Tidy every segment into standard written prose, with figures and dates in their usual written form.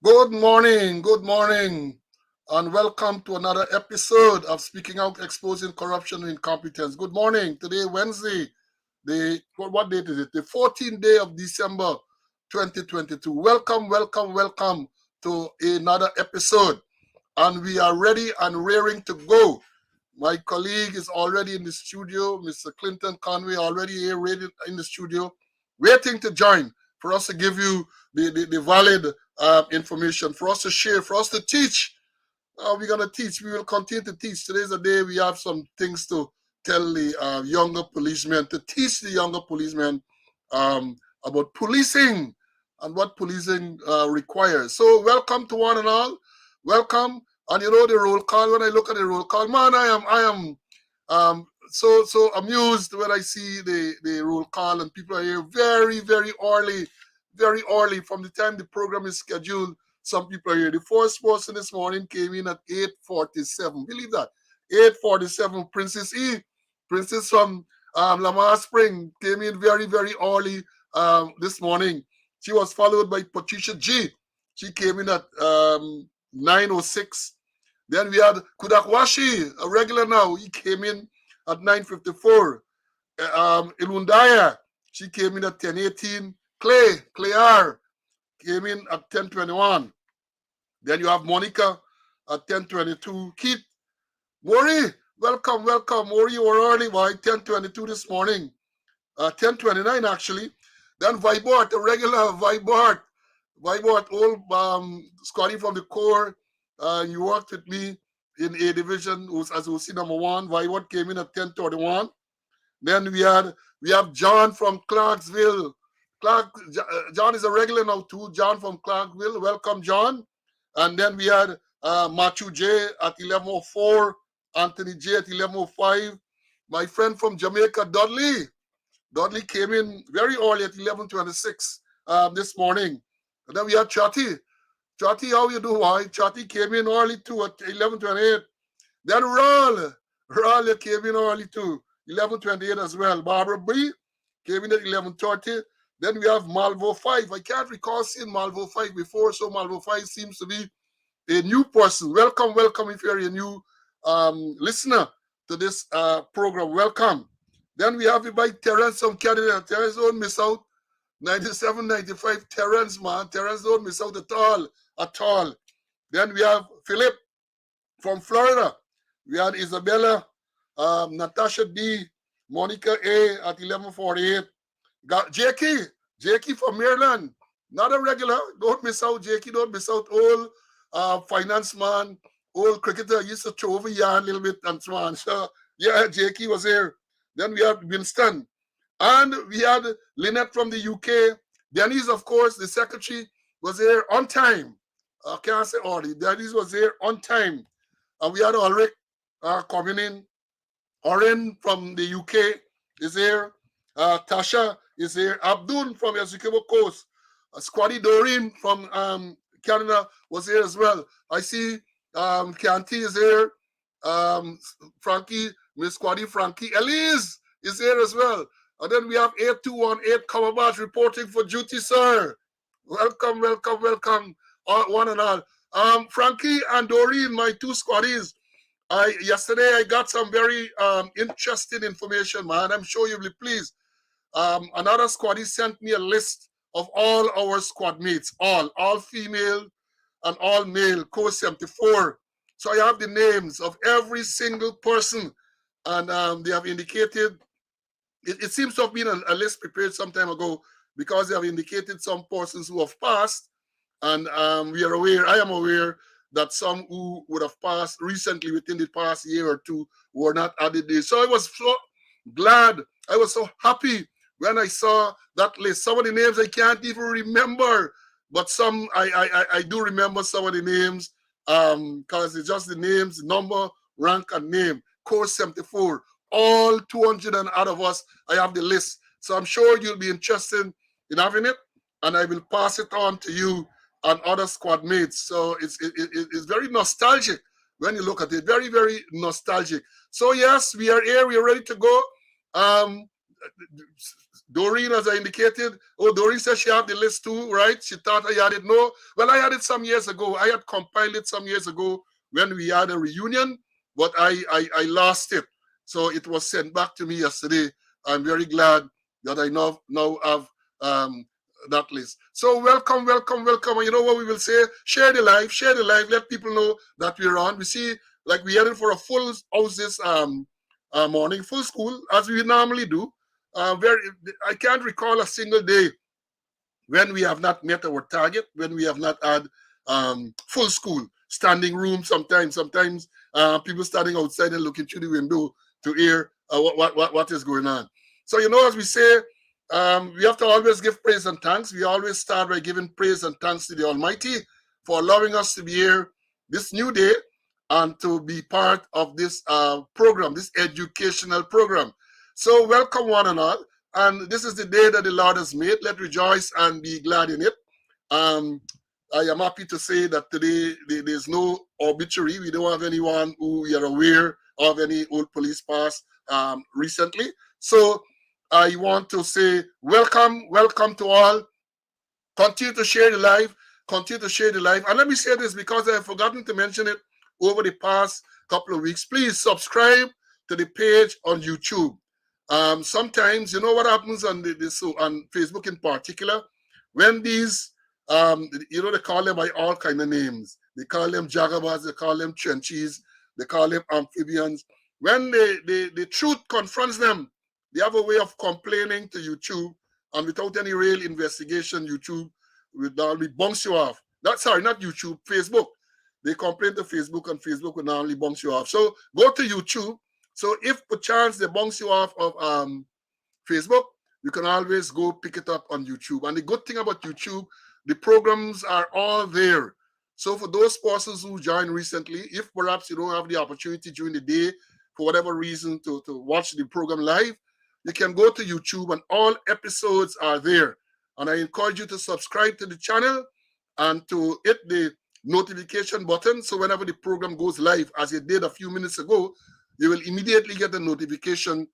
good morning, and welcome to another episode of Speaking Out, Exposing Corruption and Incompetence. Good morning. Today, Wednesday, what date is it? The 14th day of December, 2022. Welcome to another episode, and we are ready and raring to go. My colleague is already in the studio, Mr. Clinton Conway, already here, ready in the studio, waiting to join for us to give you the valid information, for us to share, for us to teach. We're going to teach. We will continue to teach. Today's the day we have some things to tell the younger policemen, to teach the younger policemen about policing and what policing requires. So welcome to one and all. Welcome. And you know the roll call. When I look at the roll call, man, I am so amused when I see the roll call and people are here very early from the time the program is scheduled. Some people are here. The first person this morning came in at 8:47. Believe that. 8:47. Princess E. Princess from Lamar Spring came in very early this morning. She was followed by Patricia G. She came in at 9:06. Then we had Kudakwashi, a regular now. He came in at 9:54. Ilundaya, she came in at 10:18. Clay R came in at 10:21. Then you have Monica at 10:22. Keith, Maury, welcome. Maury, you were early by 10:22 this morning. 10:29 actually. Then Vibart, a regular Vibart, old Scotty from the Corps. You worked with me in A Division as OC number 1. Vibart came in at 10:31. Then we have John from Clarksville. John is a regular now too. John from Clarksville. Welcome, John. And then we had Matthew J at 11:04. Anthony J at 11:05. My friend from Jamaica, Dudley. Dudley came in very early at 11:26 this morning. And then we had Chatty. Chatty, how you do? Chatty came in early too at 11:28. Then Raul came in early too, 11:28 as well. Barbara B came in at 11:30. Then we have Malvo 5. I can't recall seeing Malvo 5 before, so Malvo 5 seems to be a new person. Welcome if you're a new listener to this program. Welcome. Then we have by Terence from Canada. Terence, don't miss out. 97, 95. Terence, man. Terence, don't miss out at all. Then we have Philip from Florida. We had Isabella, Natasha D, Monica A at 11:48. Got Jakey from Maryland. Not a regular. Don't miss out, Jakey. Don't miss out. Old finance man, old cricketer. Used to throw over yarn a little bit and so on. So, yeah, Jakey was here. Then we had Winston. And we had Lynette from the UK. Denise, of course, the secretary, was here on time. I can't say early. Denise was here on time. And we had Ulrich coming in. Oren from the UK is here. Tasha is here. Abdul from Essequibo Coast. Squaddy Doreen from Canada was here as well. I see Canty is here. Frankie, Miss Squaddy Frankie. Elise is here as well. And then we have 8218 Kamabash reporting for duty, sir. Welcome. One and all. Frankie and Doreen, my two squaddies. Yesterday I got some very interesting information, man. I'm sure you'll be pleased. Another squaddie sent me a list of all our squad mates, all female and all male, Code 74. So I have the names of every single person, and they have indicated, it seems to have been a list prepared some time ago because they have indicated some persons who have passed, and I am aware that some who would have passed recently within the past year or two were not added there. So I was so glad, I was so happy when I saw that list. Some of the names I can't even remember, but some I do remember some of the names because it's just the names, number, rank, and name. Course 74. All 200 and out of us, I have the list. So I'm sure you'll be interested in having it, and I will pass it on to you and other squad mates. So it's very nostalgic when you look at it. Very nostalgic. So yes, we are here. We are ready to go. Doreen, as I indicated, Doreen says she had the list too, right? She thought I had it. No, well, I had it some years ago. I had compiled it some years ago when we had a reunion, but I lost it. So it was sent back to me yesterday. I'm very glad that I now have that list. So welcome, welcome, welcome. And you know what we will say? Share the live, share the live. Let people know that we're on. We see, like, we headed for a full house this morning, full school, as we normally do. I can't recall a single day when we have not met our target, when we have not had full school, standing room. Sometimes people standing outside and looking through the window to hear what is going on. So, as we say, we have to always give praise and thanks. We always start by giving praise and thanks to the Almighty for allowing us to be here this new day and to be part of this program, this educational program. So welcome one and all. And this is the day that the Lord has made. Let's rejoice and be glad in it. I am happy to say that today there's no obituary. We don't have anyone who we are aware of any old police past recently. So I want to say welcome to all. Continue to share the live. Continue to share the live. And let me say this because I have forgotten to mention it over the past couple of weeks. Please subscribe to the page on YouTube. Sometimes, you know what happens on on Facebook in particular, when these, they call them by all kind of names. They call them jagabas, they call them trenchies, they call them amphibians. When the truth confronts them, they have a way of complaining to YouTube, and without any real investigation, YouTube will normally bounce you off. Not YouTube, Facebook. They complain to Facebook, and Facebook will normally bounce you off. So go to YouTube. So if perchance they bounce you off of Facebook, you can always go pick it up on YouTube. And the good thing about YouTube, the programs are all there. So for those persons who joined recently, if perhaps you don't have the opportunity during the day, for whatever reason, to watch the program live, you can go to YouTube and all episodes are there. And I encourage you to subscribe to the channel and to hit the notification button. So whenever the program goes live, as it did a few minutes ago, you will immediately get a notification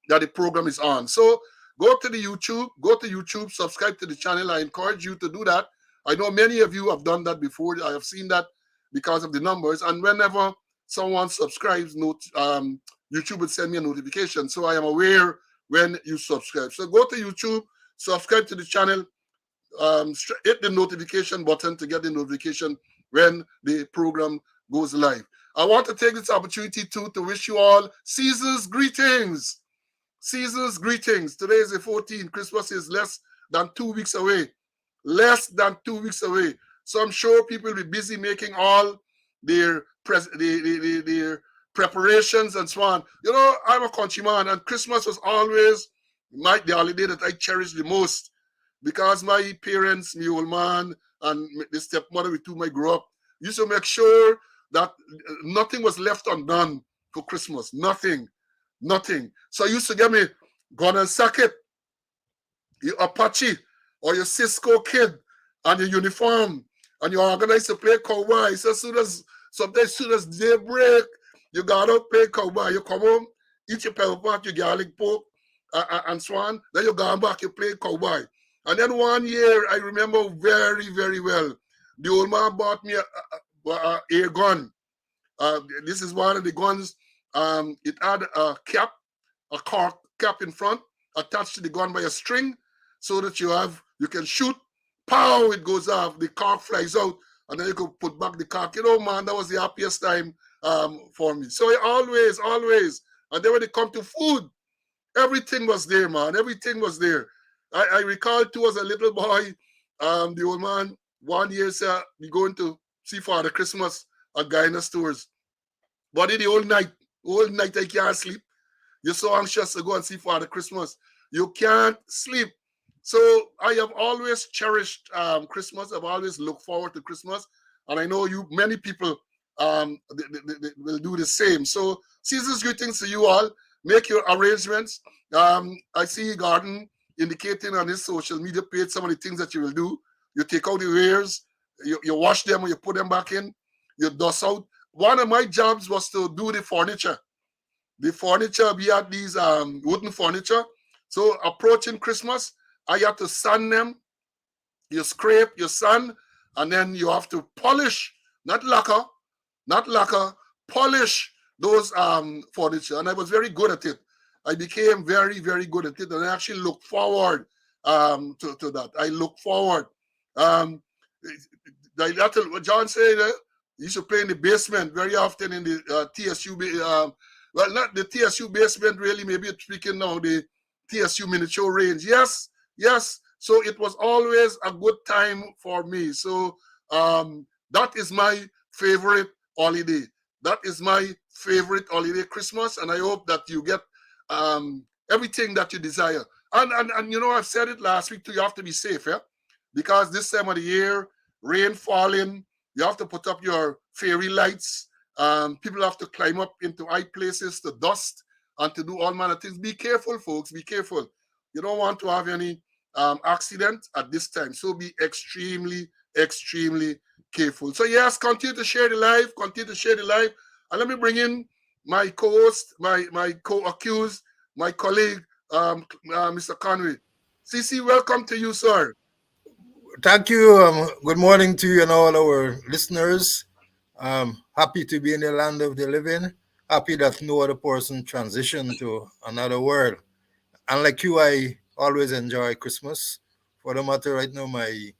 that the program is on. So go to YouTube, subscribe to the channel. I encourage you to do that. I know many of you have done that before. I have seen that because of the numbers. And whenever someone subscribes, YouTube would send me a notification. So I am aware when you subscribe. So go to YouTube, subscribe to the channel, hit the notification button to get the notification when the program goes live. I want to take this opportunity to wish you all Caesar's greetings. Caesar's greetings. Today is the 14th. Christmas is less than 2 weeks away. Less than 2 weeks away. So I'm sure people will be busy making all their preparations and so on. I'm a countryman, and Christmas was always the holiday that I cherish the most, because my parents, my old man, and the stepmother with whom I grew up, used to make sure that nothing was left undone for Christmas. Nothing. So I used to get me gun and socket, your Apache or your Cisco kid, and your uniform, and you organize to play cowboy. So sometimes as soon as daybreak, you got out play cowboy. You come home, eat your pepper pot, your garlic pork, and so on. Then you go back, you play cowboy. And then one year, I remember very, very well, the old man bought me a gun. This is one of the guns. It had a cap, a cork cap in front, attached to the gun by a string, so that you can shoot. Pow! It goes off. The cork flies out, and then you can put back the cork. Man, that was the happiest time for me. So I always. And then when it come to food, everything was there, man. Everything was there. I recall too, as a little boy, the old man one year said, "We going to see Father Christmas at Guyana stores." But in the whole night I can't sleep. You're so anxious to go and see Father Christmas. You can't sleep. So I have always cherished Christmas. I've always looked forward to Christmas. And I know many people they will do the same. So Caesar's greetings to you all. Make your arrangements. I see Gordon indicating on his social media page some of the things that you will do. You take out the wares, you wash them, or you put them back in, you dust out. One of my jobs was to do the furniture. The furniture, we had these wooden furniture. So approaching Christmas, I had to sand them. You scrape, you sand, and then you have to polish, not lacquer, not lacquer, polish those furniture. And I was very good at it. I became very, very good at it. And I actually look forward to that. I look forward. Um, what John said, you used to play in the basement very often in the TSU. Well, not the TSU basement, really, maybe speaking now, the TSU miniature range. Yes, yes. So it was always a good time for me. So that is my favorite holiday. That is my favorite holiday, Christmas, and I hope that you get everything that you desire. And you know, I've said it last week too, you have to be safe, yeah? Because this time of the year, rain falling, you have to put up your fairy lights. People have to climb up into high places to dust and to do all manner of things. Be careful, folks, be careful. You don't want to have any accident at this time. So be extremely, extremely careful. So yes, continue to share the live, continue to share the live. And let me bring in my co-host, my co-accused, my colleague, Mr. Conway. CC, welcome to you, sir. Thank you. Good morning to you and all our listeners. Happy to be in the land of the living. Happy that no other person transitioned to another world. And like you, I always enjoy Christmas. For the matter right now, my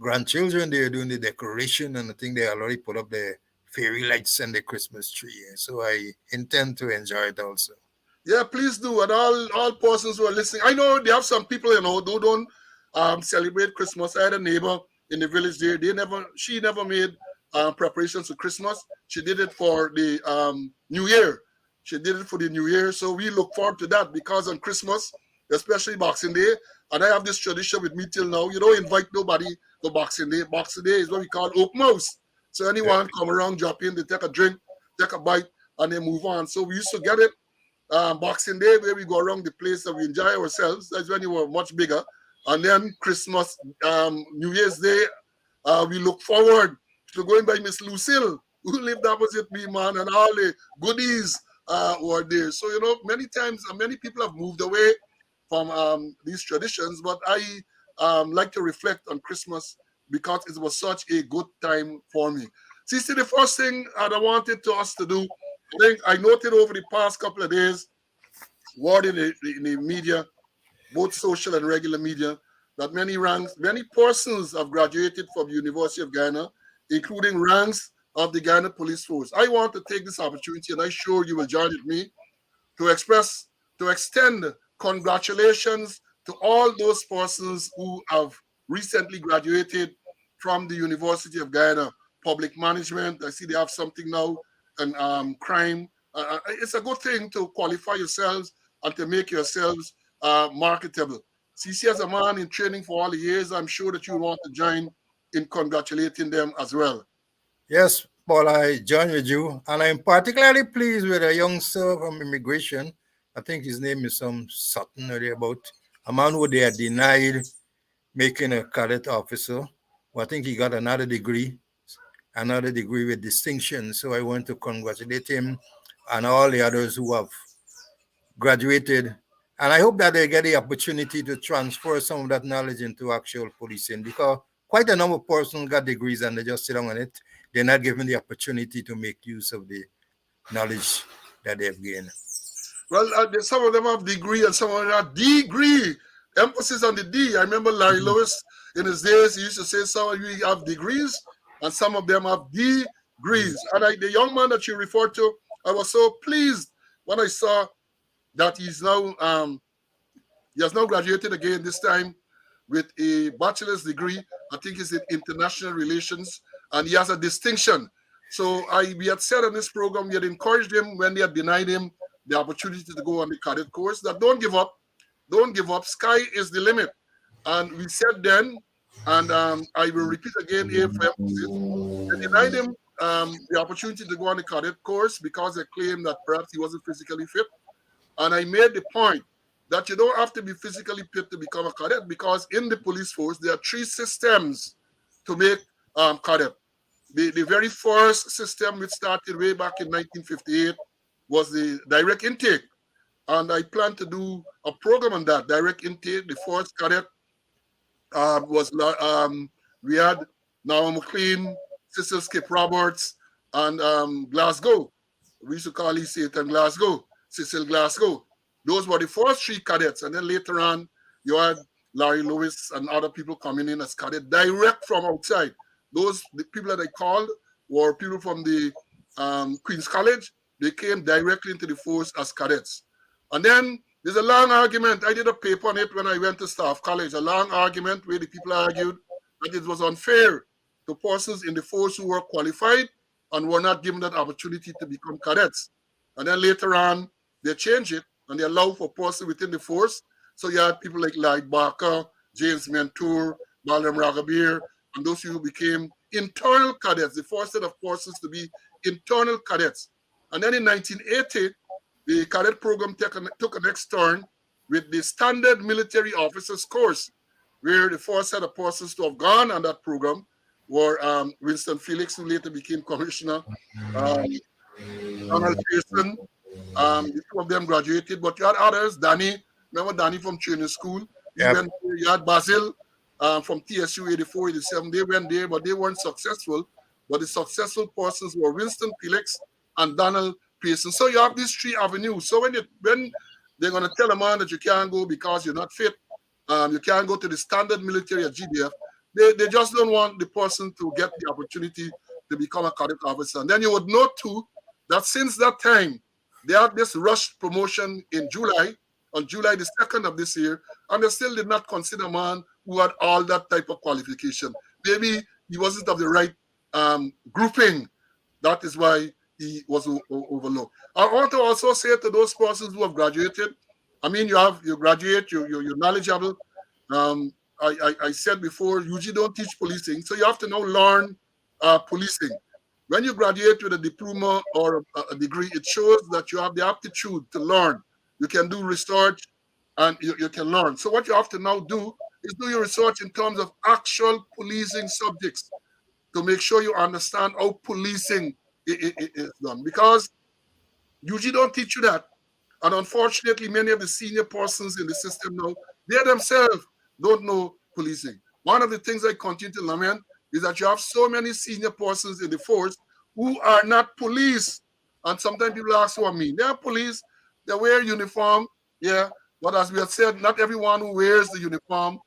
grandchildren, they're doing the decoration and I think they already put up the fairy lights and the Christmas tree. So I intend to enjoy it also. Yeah, please do. And all persons who are listening, I know they have some people, you know, who don't celebrate Christmas. I had a neighbor in the village there. She never made preparations for Christmas. She did it for the New Year. She did it for the New Year. So we look forward to that because on Christmas, especially Boxing Day, and I have this tradition with me till now. You don't invite nobody to Boxing Day. Boxing Day is what we call open house. So anyone come around, drop in, they take a drink, take a bite, and they move on. So we used to get it Boxing Day, where we go around the place and we enjoy ourselves. That's when you were much bigger. And then Christmas, New Year's Day, we look forward to going by Miss Lucille, who lived opposite me, man, and all the goodies were there. So, you know, many times, many people have moved away from these traditions, but I like to reflect on Christmas because it was such a good time for me. See, the first thing that I wanted to us to do, I think I noted over the past couple of days, word in the media, both social and regular media, that many persons have graduated from the University of Ghana, including ranks of the Ghana Police Force. I want to take this opportunity, and I'm sure you will join with me, to extend congratulations to all those persons who have recently graduated from the University of Ghana. Public management, I see they have something now, and crime. It's a good thing to qualify yourselves and to make yourselves marketable. CC, as a man in training for all the years, I'm sure that you want to join in congratulating them as well. Yes, Paul, I join with you. And I'm particularly pleased with a youngster from immigration. I think his name is some Sutton or about a man who they had denied making a cadet officer. Well, I think he got another degree with distinction. So I want to congratulate him and all the others who have graduated. And I hope that they get the opportunity to transfer some of that knowledge into actual policing because quite a number of persons got degrees and they just sit down on it. They're not given the opportunity to make use of the knowledge that they've gained. Well, some of them have degree and some of them have degree. Emphasis on the D. I remember Larry Lewis in his days, he used to say some of you have degrees and some of them have degrees. And the young man that you referred to, I was so pleased when I saw that he has now graduated again, this time with a bachelor's degree. I think it's in international relations, and he has a distinction. So we had said on this program, we had encouraged him when they had denied him the opportunity to go on the cadet course, that don't give up, don't give up. Sky is the limit. And we said then, and I will repeat again here for emphasis, they denied him the opportunity to go on the cadet course because they claimed that perhaps he wasn't physically fit. And I made the point that you don't have to be physically fit to become a cadet because in the police force, there are three systems to make cadet. The very first system, which started way back in 1958, was the direct intake. and I plan to do a program on that, direct intake. The first cadet was we had Noah McLean, Cecil Skip Roberts, and Glasgow. We used to call East Satan Glasgow, Cecil Glasgow. Those were the first three cadets, and then later on you had Larry Lewis and other people coming in as cadets direct from outside. Those the people that I called were people from the Queen's College. They came directly into the force as cadets, and then there's a long argument. I did a paper on it when I went to staff college. A long argument where the people argued that it was unfair to persons in the force who were qualified and were not given that opportunity to become cadets. And then later on, they changed it and they allowed for persons within the force. So you had people like Lloyd Barker, James Mentor, Balaam Ragabir, and those who became internal cadets, the first set of persons to be internal cadets. And then in 1980, the cadet program took a next turn with the standard military officers course, where the first set of persons to have gone on that program were Winston Felix, who later became commissioner, um, Donald Pearson. The two of them graduated, but you had others. Danny, remember Danny from training school? He Yep. went there. You had Basil from TSU 84, 87. They went there, but they weren't successful. But the successful persons were Winston Felix and Donald Pearson. So you have these three avenues. So when they're going to tell a man that you can't go because you're not fit, you can't go to the standard military at GDF, they just don't want the person to get the opportunity to become a cadet officer. And then you would note too that since that time, they had this rush promotion in July, on July the 2nd of this year, and they still did not consider a man who had all that type of qualification. Maybe he wasn't of the right grouping. That is why he was overlooked. I want to also say to those persons who have graduated, I mean, you graduate, you're knowledgeable. I said before, UG don't teach policing, so you have to now learn policing. When you graduate with a diploma or a degree, it shows that you have the aptitude to learn. You can do research and you can learn. So what you have to now do is do your research in terms of actual policing subjects to make sure you understand how policing is done. Because UG don't teach you that. And unfortunately, many of the senior persons in the system now, they themselves don't know policing. One of the things I continue to lament is that you have so many senior persons in the force who are not police. And sometimes people ask what I mean. They are police, they wear uniform, yeah. But as we have said, not everyone who wears the uniform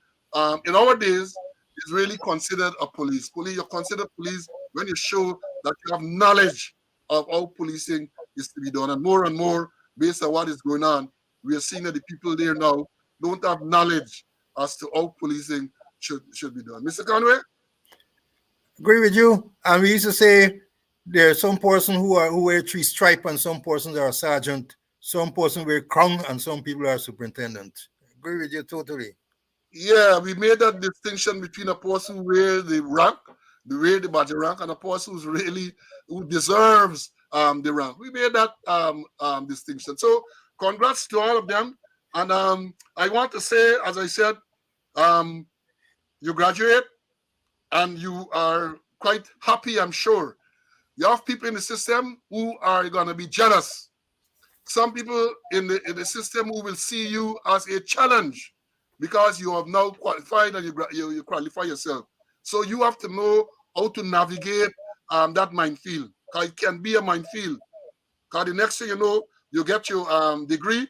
in our days is really considered a police. You're considered police when you show that you have knowledge of how policing is to be done. And more, based on what is going on, we are seeing that the people there now don't have knowledge as to how policing should be done. Mr. Conway? Agree with you. And we used to say there are some person who wear three stripe and some persons are sergeant, some person wear crown and some people are superintendent. Agree with you totally. Yeah, we made that distinction between a person who wears the rank, the badge rank, and a person who deserves the rank. We made that distinction. So congrats to all of them. And I want to say, as I said, you graduate and you are quite happy, I'm sure. You have people in the system who are going to be jealous. Some people in the system who will see you as a challenge because you have now qualified and you qualify yourself. So you have to know how to navigate that minefield. Because it can be a minefield. Because the next thing you know, you get your degree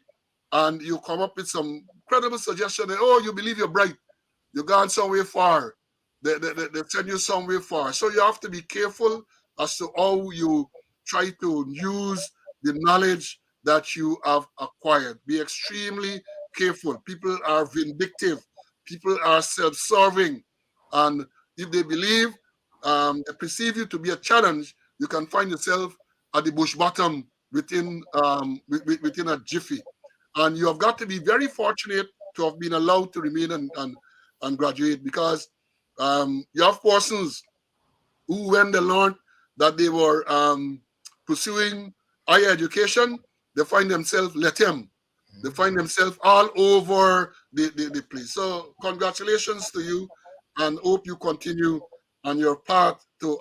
and you come up with some credible suggestion that, oh, you believe you're bright. You've gone somewhere far. They send you somewhere far. So you have to be careful as to how you try to use the knowledge that you have acquired. Be extremely careful. People are vindictive. People are self-serving. And if they believe, they perceive you to be a challenge, you can find yourself at the bush bottom within a jiffy. And you have got to be very fortunate to have been allowed to remain and graduate because you have persons who, when they learned that they were pursuing higher education, they find themselves let them. They find themselves all over the place. So congratulations to you and hope you continue on your path to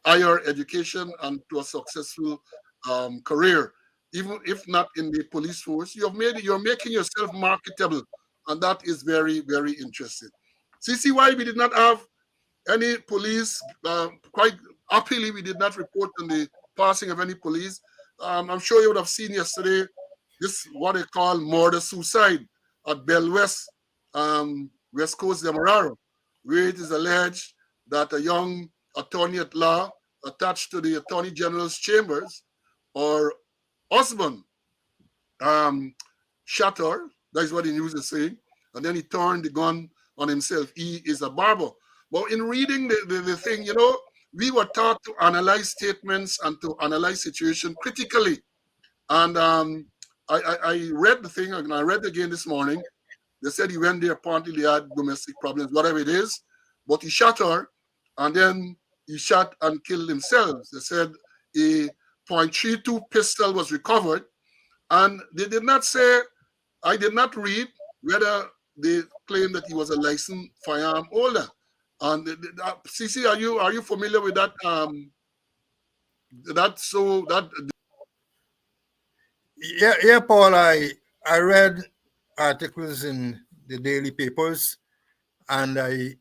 higher education and to a successful career. even if not in the police force. You're making yourself marketable, and that is very, very interesting. See why we did not have any police. Quite happily, we did not report on the passing of any police. I'm sure you would have seen yesterday this what they call murder suicide at Bell West, West Coast Demerara, where it is alleged that a young attorney at law attached to the Attorney General's chambers or husband shot her. That is what the news is saying. And then he turned the gun on himself. He is a barber. But in reading the thing, we were taught to analyze statements and to analyze situation critically. And I read the thing, and I read it again this morning. They said he went there, apparently they had domestic problems, whatever it is. But he shot her, and then he shot and killed himself. They said a .32 pistol was recovered, and they did not say, I did not read whether they claimed that he was a licensed firearm holder. And CC, are you familiar with that? Yeah, Paul. I read articles in the daily papers, and I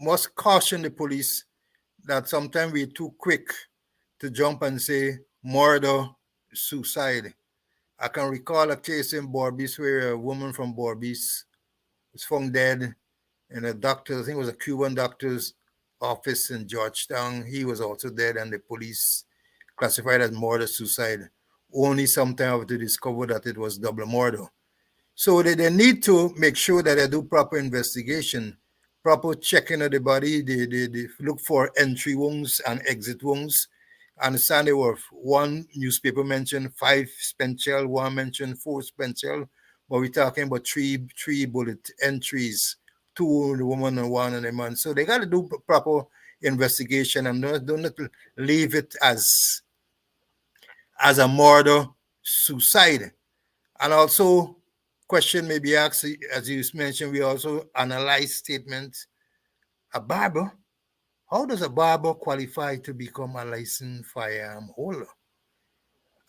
must caution the police that sometimes we're too quick to jump and say murder, suicide. I can recall a case in Borbis where a woman from Borbis was found dead in a doctor, I think it was a Cuban doctor's office in Georgetown. He was also dead, and the police classified as murder suicide. Only sometime after they discovered that it was double murder. So they need to make sure that they do proper investigation, proper checking of the body. They look for entry wounds and exit wounds. I understand there were one newspaper mentioned 5 spent shell, one mentioned 4 spent shell, but we're talking about three bullet entries, 2 on the woman and 1 on the man. So they got to do proper investigation and don't leave it as a murder suicide. And also, question may be asked, as you mentioned, we also analyze statements. A barber, how does a barber qualify to become a licensed firearm holder?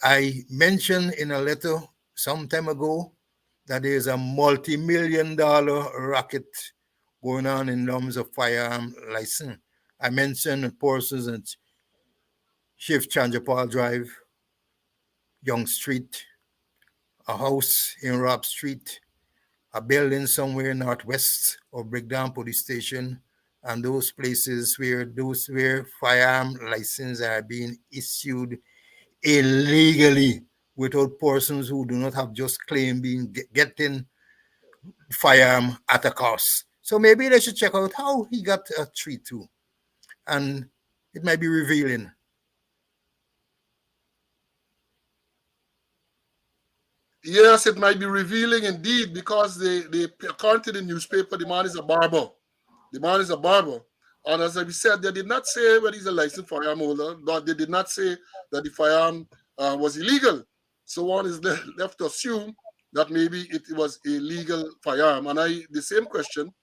I mentioned in a letter some time ago that there is a multi-million-dollar racket going on in terms of firearm license. I mentioned persons at Chief Chanjapal Drive, Young Street, a house in Rob Street, a building somewhere northwest of Breakdown Police Station, and those places where firearm licenses are being issued illegally without persons who do not have just claim being getting firearm at a cost. So maybe they should check out how he got a 3-2, and it might be revealing. Yes, it might be revealing indeed, because they according to the newspaper, the man is a barber. The man is a barber. And as I said, they did not say whether he's a licensed firearm holder, but they did not say that the firearm was illegal. So one is left to assume that maybe it was a legal firearm. And the same question,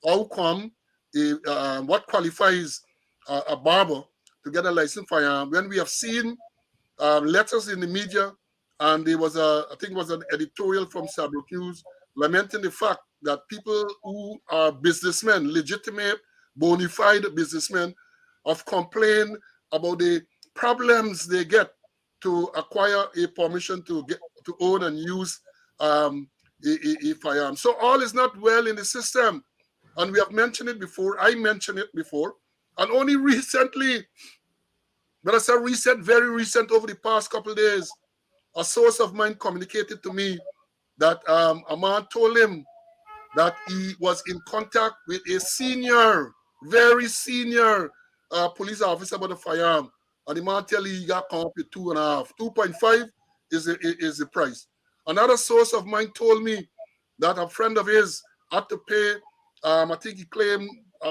how come, what qualifies a barber to get a licensed firearm when we have seen letters in the media, and there was I think it was an editorial from Sabrok News lamenting the fact that people who are businessmen, legitimate, bona fide businessmen, have complained about the problems they get to acquire a permission to own and use a firearm. So all is not well in the system, and we have mentioned it before. I mentioned it before, and only recently, but I said recent, very recent, over the past couple of days, a source of mine communicated to me that a man told him that he was in contact with a senior, very senior police officer about a firearm. And the man tell he got come up with 2.5. 2.5 is the price. Another source of mine told me that a friend of his had to pay, I think he claimed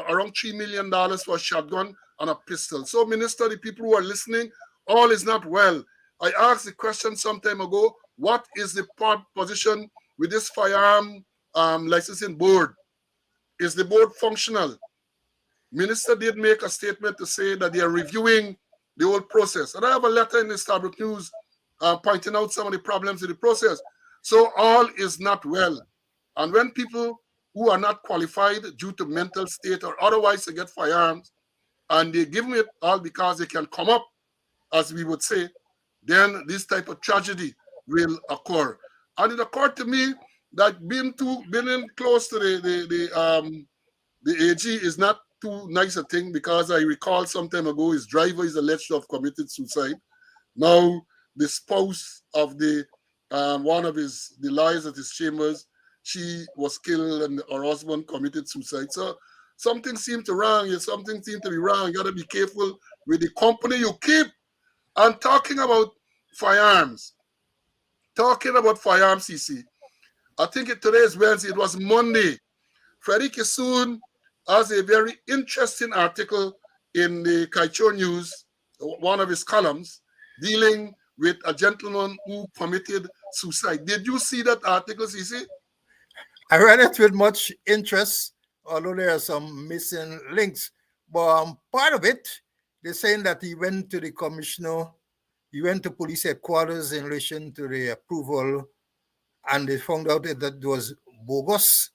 around $3 million for a shotgun and a pistol. So, Minister, the people who are listening, all is not well. I asked the question some time ago, what is the position with this firearm licensing board? Is the board functional? Minister did make a statement to say that they are reviewing the whole process. And I have a letter in the Starbuck News pointing out some of the problems in the process. So all is not well. And when people who are not qualified due to mental state or otherwise to get firearms, and they give them it all because they can come up, as we would say, then this type of tragedy will occur. And it occurred to me that being in close to the AG is not too nice a thing, because I recall some time ago his driver is alleged to have committed suicide. Now the spouse of the one of the lawyers at his chambers, she was killed and her husband committed suicide. So something seemed to wrong. Something seemed to be wrong. You got to be careful with the company you keep. And talking about firearms, CC. I think today is Wednesday. It was Monday. Freddie Kissoon has a very interesting article in the Kaichor News, one of his columns, dealing with a gentleman who committed suicide. Did you see that article, CC? I read it with much interest, although there are some missing links. But part of it, they're saying that he went to the commissioner, he went to police headquarters in relation to the approval, and they found out that it was bogus.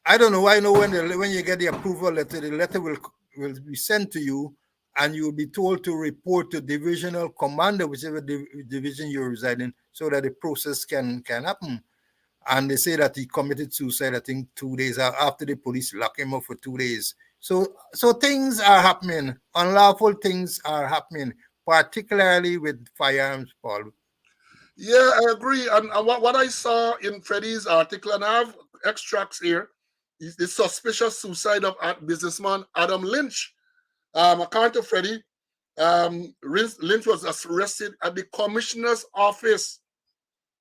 I don't know. I know when you get the approval letter, the letter will be sent to you, and you will be told to report to divisional commander, whichever division you're residing, so that the process can happen. And they say that he committed suicide, I think, 2 days after the police locked him up for 2 days. So things are happening. Unlawful things are happening, particularly with firearms, Paul. Yeah, I agree. And what I saw in Freddie's article, and I have extracts here, is the suspicious suicide of businessman Adam Lynch. According to Freddie, Lynch was arrested at the commissioner's office.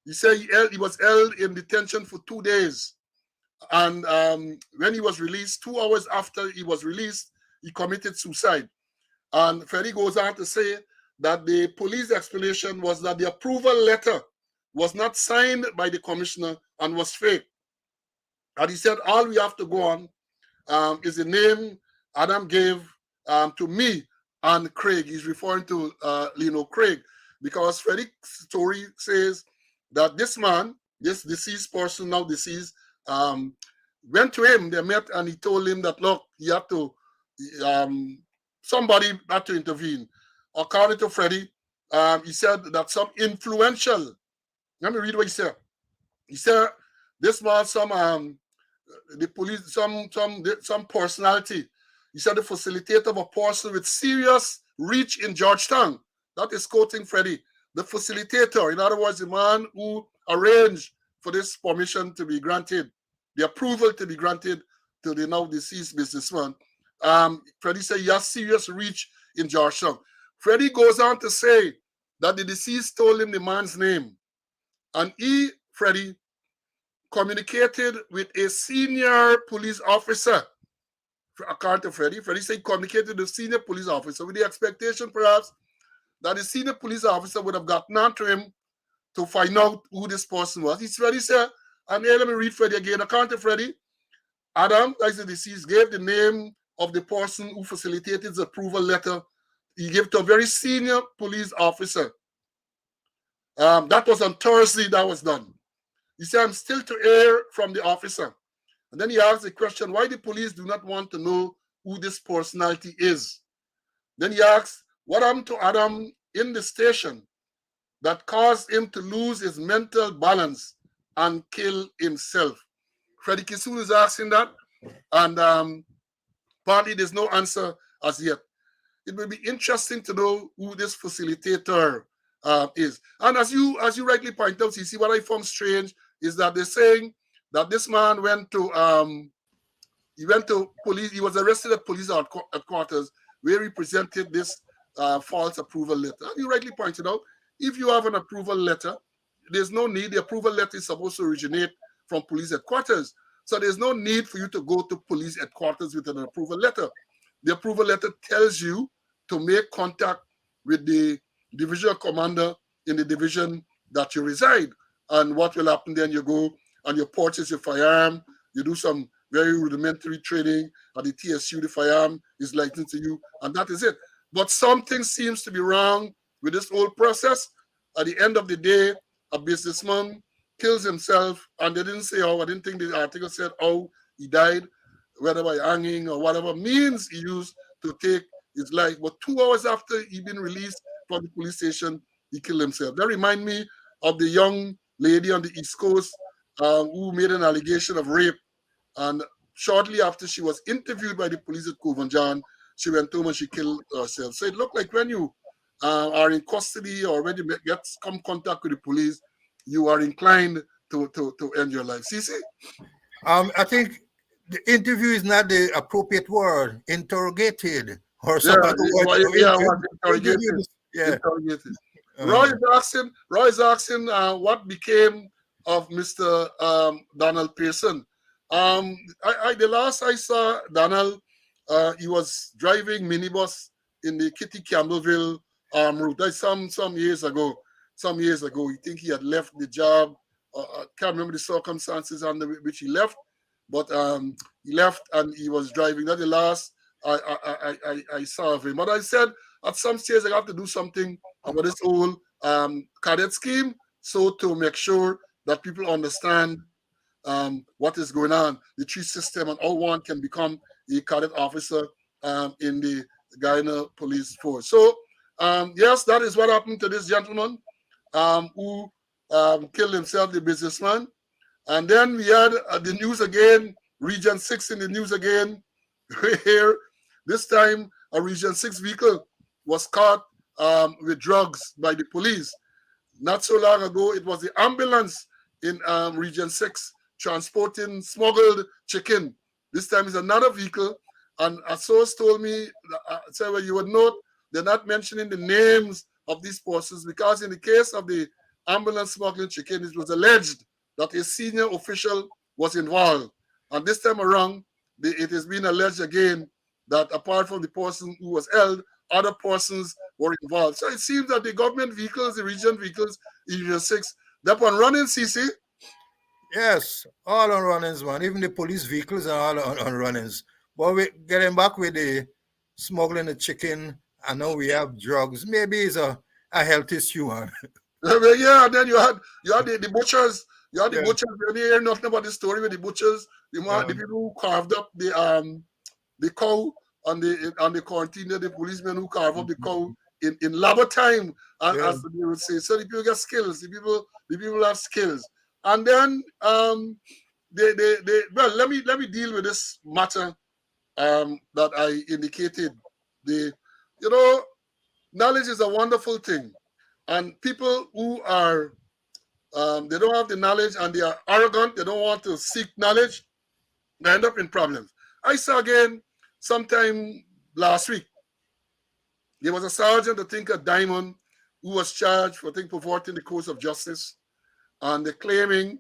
He said he was held in detention for 2 days. And when he was released, 2 hours after he was released, he committed suicide. And Freddie goes on to say that the police explanation was that the approval letter was not signed by the commissioner and was fake. And he said, all we have to go on is the name Adam gave to me and Craig. He's referring to Lino Craig, because Freddie's story says that this man, this deceased person, now deceased, went to him, they met, and he told him that, look, he had to, somebody had to intervene. According to Freddie, he said that some influential, let me read what he said. He said this was the police, some personality. He said the facilitator of a person with serious reach in Georgetown. That is quoting Freddie. The facilitator, in other words, the man who arranged for this permission to be granted, the approval to be granted to the now deceased businessman. Freddie said he has serious reach in Georgetown. Freddie goes on to say that the deceased told him the man's name, and Freddie, communicated with a senior police officer. According to Freddie said he communicated with a senior police officer with the expectation, perhaps, that the senior police officer would have gotten on to him to find out who this person was. Freddie said, and here let me read Freddie again. According to Freddie, Adam, that's the deceased, gave the name of the person who facilitated the approval letter. He gave to a very senior police officer. That was on Thursday that was done. He said, I'm still to hear from the officer. And then he asked the question, why the police do not want to know who this personality is. Then he asked, what happened to Adam in the station that caused him to lose his mental balance and kill himself? Freddie Kissoon is asking that, and partly there's no answer as yet. It will be interesting to know who this facilitator is. And as you rightly point out, CC, what I found strange is that they're saying that this man went to police. He was arrested at police headquarters where he presented this false approval letter. And you rightly pointed out, if you have an approval letter, there's no need. The approval letter is supposed to originate from police headquarters. So there's no need for you to go to police headquarters with an approval letter. The approval letter tells you to make contact with the divisional commander in the division that you reside. And what will happen then, you go and you purchase your firearm, you do some very rudimentary training at the TSU, the firearm is licensed to you, and that is it. But something seems to be wrong with this whole process, At the end of the day, a businessman kills himself, and they didn't say how. I didn't think the article said how he died, whether by hanging or whatever means he used to take his life. But 2 hours after he been released from the police station, he killed himself. That remind me of the young lady on the East Coast who made an allegation of rape, and shortly after she was interviewed by the police at Covanjan, she went home and she killed herself. So it looked like when you are in custody or when you get come contact with the police, you are inclined to end your life. See? I think the interview is not the appropriate word. Interrogated or Yeah, some other word. yeah, what interrogated. Interview. Yeah. Interrogated. Uh, Roy is asking what became of Mr. Donald Pearson. The last I saw Donald, he was driving minibus in the Kitty Campbellville route. That's some years ago. Some years ago, he think he had left the job. I can't remember the circumstances under which he left, but he left and he was driving. That's the last I saw of him. But I said at some stage I have to do something about this whole cadet scheme, so to make sure that people understand what is going on, the tree system, and how one can become a cadet officer in the Guyana Police Force. So, yes, that is what happened to this gentleman who killed himself, the businessman. And then we had the news again, Region 6 in the news again. Here, this time a Region 6 vehicle was caught with drugs by the police. Not so long ago, it was the ambulance in Region 6 transporting smuggled chicken. This time is another vehicle. And a source told me, said, well, you would note they're not mentioning the names of these persons because in the case of the ambulance smuggling chicken, it was alleged that a senior official was involved. And this time around, it has been alleged again that apart from the person who was held, other persons were involved. So it seems that the government vehicles, the region vehicles, Region 6, they're on running, CC. yes, all on runnings, man. Even the police vehicles are all on runnings. But we getting back with the smuggling the chicken. I know we have drugs. Maybe it's a health issue, man. Yeah, and then you had the butchers. You had the Yeah. butchers. You didn't hear nothing about the story with the butchers. The Um, people who carved up the cow on the quarantine, the policemen who carved up the cow in labor time, yeah. as they would say. So the people get skills. The people have skills. And then they well, let me deal with this matter that I indicated. The knowledge is a wonderful thing, and people who are they don't have the knowledge and they are arrogant, they don't want to seek knowledge, they end up in problems. I saw again sometime last week, there was a sergeant, I think a Diamond, who was charged for, I think, perverting the course of justice, and they're claiming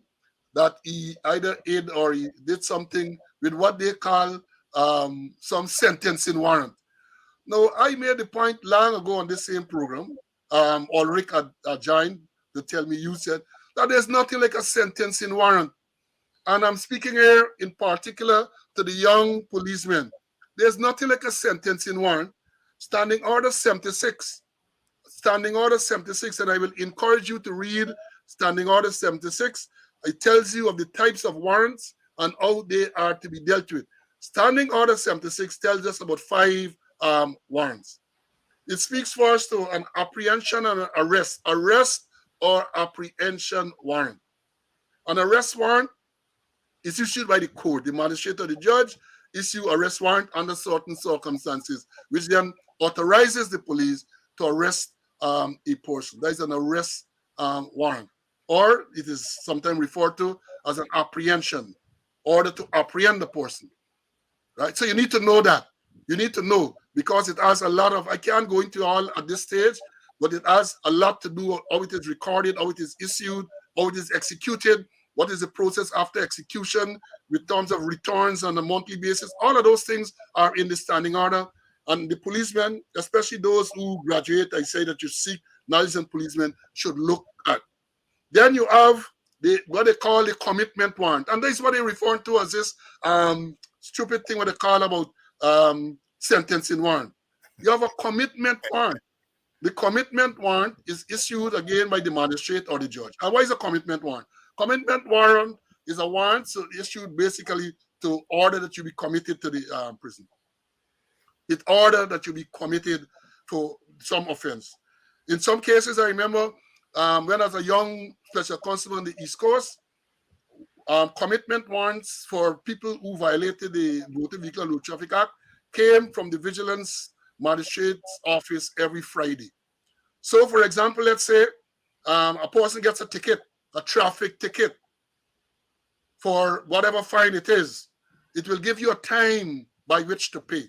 that he either aid or he did something with what they call some sentencing warrant. Now, I made the point long ago on this same program, Ulrich had joined to tell me, you said, that there's nothing like a sentencing warrant. And I'm speaking here in particular to the young policemen. There's nothing like a sentencing warrant. Standing Order 76. Standing Order 76, and I will encourage you to read Standing Order 76. It tells you of the types of warrants and how they are to be dealt with. Standing Order 76 tells us about 5 warrants. It speaks first to an apprehension and an arrest or apprehension warrant. An arrest warrant is issued by the court. The magistrate or the judge issue arrest warrant under certain circumstances, which then authorizes the police to arrest a person. That is an arrest warrant. Or it is sometimes referred to as an apprehension, order to apprehend the person. Right? So you need to know that. You need to know because it has a lot of, I can't go into all at this stage, but it has a lot to do with how it is recorded, how it is issued, how it is executed, what is the process after execution with terms of returns on a monthly basis. All of those things are in the standing order. And the policemen, especially those who graduate, I say that you seek knowledge and policemen should look at. Then you have what they call the commitment warrant. And that's what they refer to as this stupid thing what they call about sentencing warrant. You have a commitment warrant. The commitment warrant is issued again by the magistrate or the judge. And what is a commitment warrant? Commitment warrant is a warrant issued basically to order that you be committed to the prison. It order that you be committed for some offense. In some cases, I remember when I was a young special constable on the East Coast, commitment warrants for people who violated the Motor Vehicle and Road Traffic Act came from the Vigilance Magistrate's office every Friday. So, for example, let's say a person gets a ticket, a traffic ticket for whatever fine it is. It will give you a time by which to pay.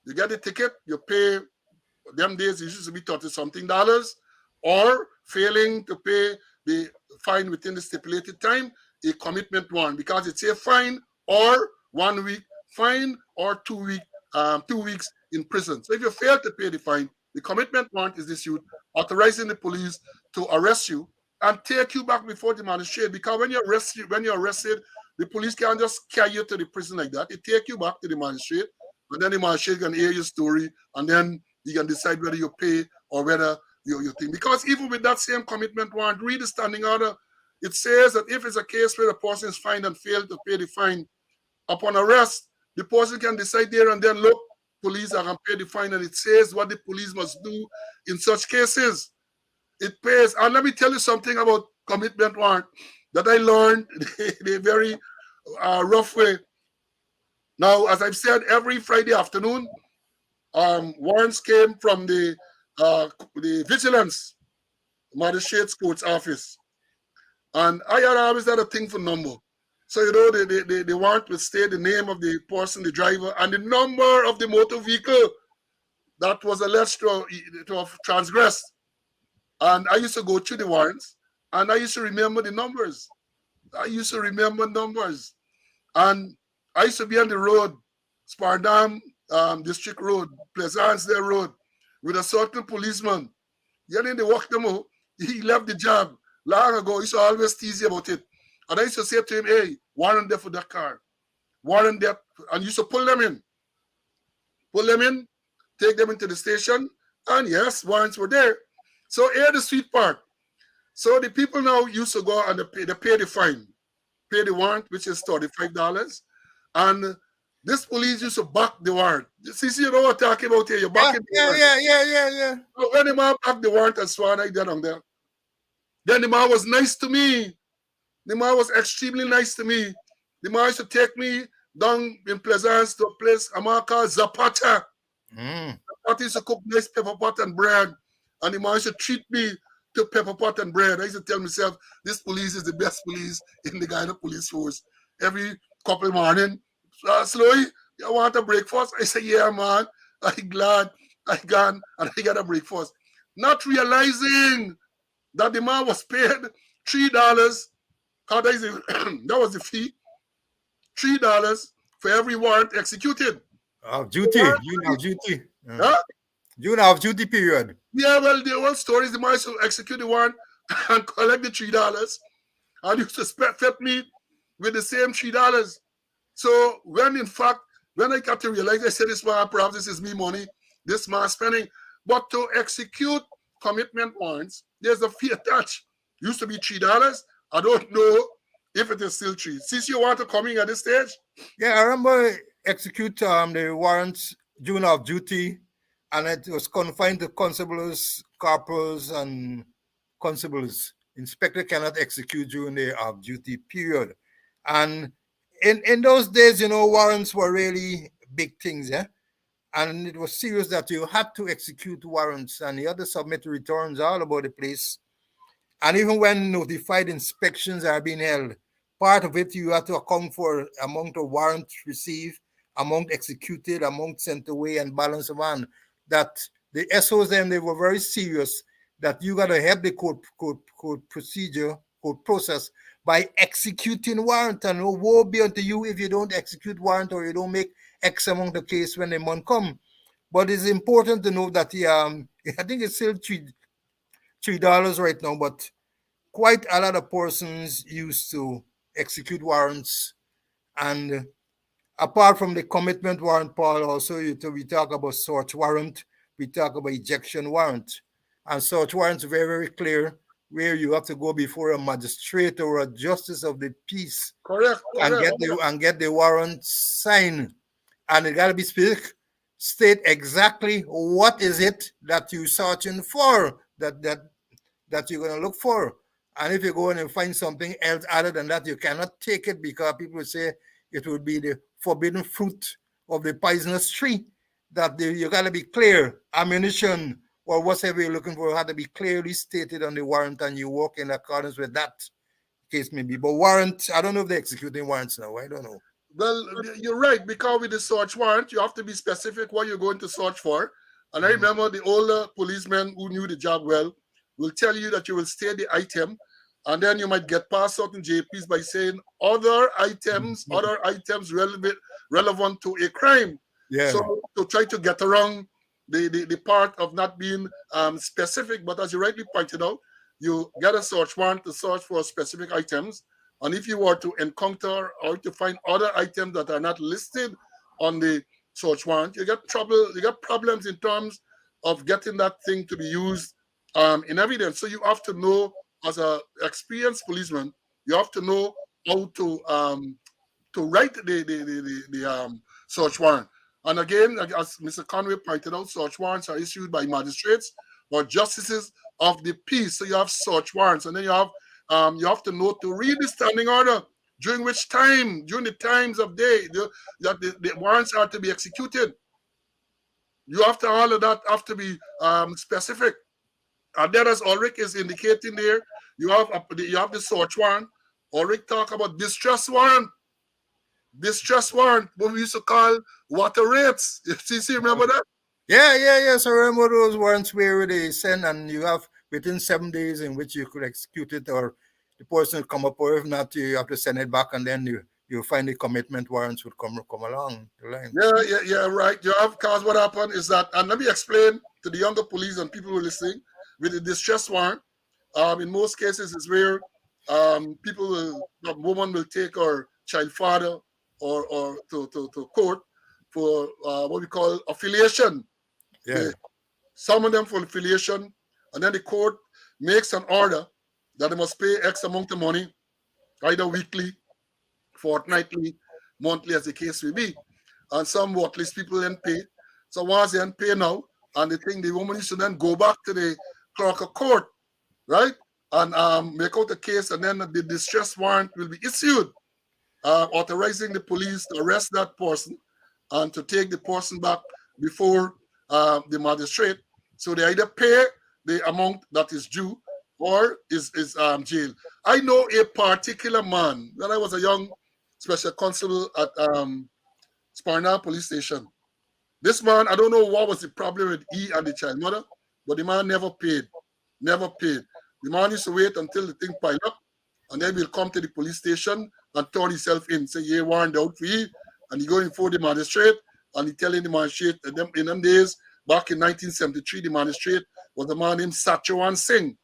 You get the ticket, you pay. Them days it used to be 30 something dollars, or failing to pay the fine within the stipulated time, a commitment warrant, because it's a fine or 1 week fine or 2 weeks in prison. So if you fail to pay the fine, the commitment warrant is issued, authorizing the police to arrest you and take you back before the magistrate. Because when you're arrested, the police can't just carry you to the prison like that. They take you back to the magistrate, and then the magistrate can hear your story, and then you can decide whether you pay or whether you think. Because even with that same commitment warrant, read the standing order. It says that if it's a case where the person is fined and failed to pay the fine, upon arrest, the person can decide there and then, look, police are going to pay the fine, and it says what the police must do in such cases. It pays. And let me tell you something about commitment warrant that I learned the very rough way. Now, as I've said, every Friday afternoon, warrants came from the vigilance magistrate's court's office, and I had always had a thing for number. So the warrant would state the name of the person, the driver, and the number of the motor vehicle that was alleged to have transgressed. And I used to go through the warrants, and I used to remember the numbers. And I used to be on the road, Spardam District Road, Pleasancedale Road, with a certain policeman. Then they walked him out. He left the job long ago. He used to always tease you about it. And I used to say to him, hey, warrant there for that car. Warrant there. And you used to pull them in, take them into the station. And yes, warrants were there. So here the sweet part. So the people now used to go and they pay the fine, pay the warrant, which is $35. And this police used to back the warrant. See, you know what I'm talking about here? You're backing the warrant. Yeah. So when the man backed the warrant and sworn I did on there, then the man was nice to me. The man was extremely nice to me. The man used to take me down in Pleasance to a place a man called Zapata. Zapata used to cook nice pepper pot and bread. And the man used to treat me to pepper pot and bread. I used to tell myself, this police is the best police in the Guyana police force. Every couple morning, Slowy, you want a breakfast? I say, yeah, man. I'm glad I gone and I got a breakfast. Not realizing that the man was paid $3. That was the fee. $3 for every warrant executed. Of duty. June of duty. Huh? June of duty period. Yeah, well, the old stories, the man used to execute the warrant and collect the $3. And used to fet me with the same $3. So when I got to realize, I said, this man, perhaps this is me money, this man spending. But to execute commitment warrants, there's a fee attached. Used to be $3. I don't know if it is still $3. Since you want to come in at this stage? Yeah, I remember execute the warrants June of duty, and it was confined to constables, corporals, and constables. Inspector cannot execute during the off-duty period. And in those days, warrants were really big things, yeah? And it was serious that you had to execute warrants, and you had to submit returns all about the place. And even when notified inspections are being held, part of it you have to account for amount of warrants received, amount executed, amount sent away, and balance of hand. That the SOs then, they were very serious that you got to help the court procedure, court process by executing warrant. And woe be unto you if you don't execute warrant or you don't make X amount of case when the month come. But it's important to know that I think it's still $3 right now, but quite a lot of persons used to execute warrants. And apart from the commitment warrant, Paul, also we talk about search warrant, we talk about ejection warrant. And search warrants very, very clear where you have to go before a magistrate or a justice of the peace Correct, and correct. get the warrant signed. And it gotta be specific. State exactly what is it that you searching for, that you're gonna look for. And if you go in and find something else other than that, you cannot take it because people say it would be the forbidden fruit of the poisonous tree. You gotta be clear. Ammunition or whatever you're looking for had to be clearly stated on the warrant, and you work in accordance with that case may be. But warrant, I don't know if they're executing warrants now. I don't know. Well, you're right, because with the search warrant, you have to be specific what you're going to search for. And I remember the older policemen who knew the job well will tell you that you will state the item, and then you might get past certain JPs by saying other items relevant to a crime. Yeah. So to try to get around the part of not being specific, but as you rightly pointed out, you get a search warrant to search for specific items. And if you were to encounter or to find other items that are not listed on the search warrant, you get trouble, you get problems in terms of getting that thing to be used in evidence. So you have to know, as an experienced policeman, you have to know how to write the search warrant. And again, as Mr. Conway pointed out, search warrants are issued by magistrates or justices of the peace. So you have search warrants, and then you have to know to read the standing order during which time, during the times of day that the warrants are to be executed. You have to all of that have to be specific. And then, as Ulrich is indicating there, you have the search warrant. Ulrich talk about distress warrant. Distress warrant, what we used to call water rates. You remember that? Yeah. So remember those warrants where they send and you have within 7 days in which you could execute it, or the person will come up, or if not, you have to send it back, and then you find the commitment warrants would come along the line. Yeah, right. You have, because what happened is that, and let me explain to the younger police and people who are listening, with the distress warrant, in most cases is where a woman will take her child father or to court for what we call affiliation. Yeah. They summon them for affiliation, and then the court makes an order that they must pay X amount of money, either weekly, fortnightly, monthly, as the case may be. And some worthless people then pay. So once they then pay now, and they think the woman should then go back to the clerk of court, right? And make out a case, and then the distress warrant will be issued, authorizing the police to arrest that person and to take the person back before the magistrate. So they either pay the amount that is due or is jail. I know a particular man when I was a young special constable at Sparna police station. This man, I don't know what was the problem with he and the child mother, but the man never paid. Never paid. The man used to wait until the thing piled up, and then he'll come to the police station and turn himself in, say, yeah, warrant out for you. And he go in for the magistrate, and he telling the magistrate, and them, in them days, back in 1973, the magistrate was a man named Satchuan Singh.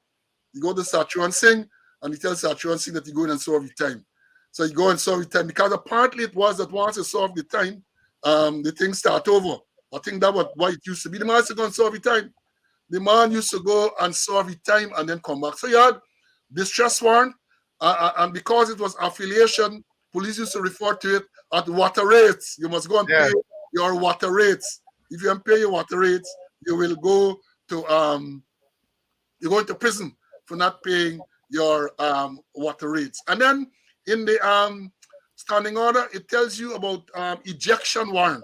You go to Satchuan Singh, and he tells Satchuan Singh that he go in and serve the time. So you go and serve the time, because apparently it was that once you serve the time, the thing start over. I think that was why it used to be. The man used to go and serve the time. The man used to go and serve the time and then come back. So you had distress warrant, and because it was affiliation, police used to refer to it at water rates. You must go and pay your water rates. If you don't pay your water rates, you will go to you go into prison for not paying your water rates. And then in the standing order, it tells you about ejection warrant.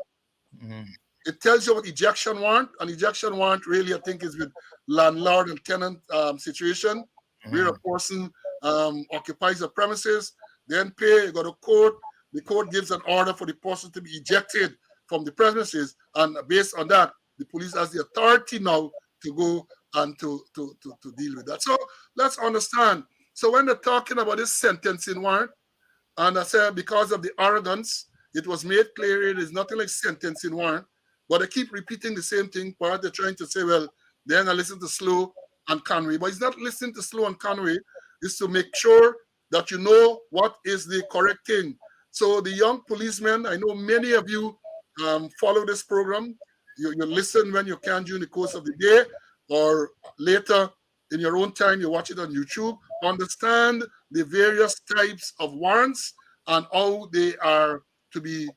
It tells you about ejection warrant. An ejection warrant really, I think, is with landlord and tenant situation, where a person occupies the premises, then pay, you go to court, the court gives an order for the person to be ejected from the premises, and based on that, the police has the authority now to go and to deal with that. So let's understand. So when they're talking about this sentencing warrant, and I said because of the arrogance, it was made clear it is nothing like sentencing warrant, but they keep repeating the same thing. Part they're trying to say, well, they're going to listen to Slow and Conway, but it's not listening to Slow and Conway. It's to make sure that you know what is the correct thing. So the young policemen, I know many of you follow this program. You listen when you can during the course of the day. or later in your own time, you watch it on YouTube, understand the various types of warrants and how they are to be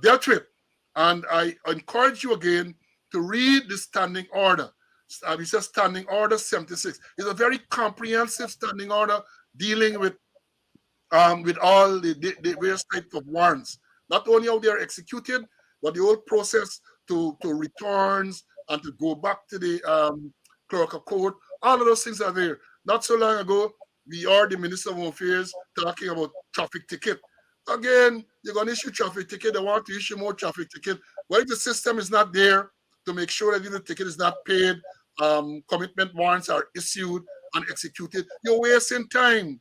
dealt with. And I encourage you again to read the standing order. We said standing order 76. It's a very comprehensive standing order dealing with all the various types of warrants. Not only how they are executed, but the whole process to returns and to go back to the clerk of court. All of those things are there. Not so long ago, we are the Minister of Home Affairs talking about traffic ticket. Again, you're going to issue traffic ticket. They want to issue more traffic ticket. But if the system is not there to make sure that if the ticket is not paid, commitment warrants are issued and executed, you're wasting time.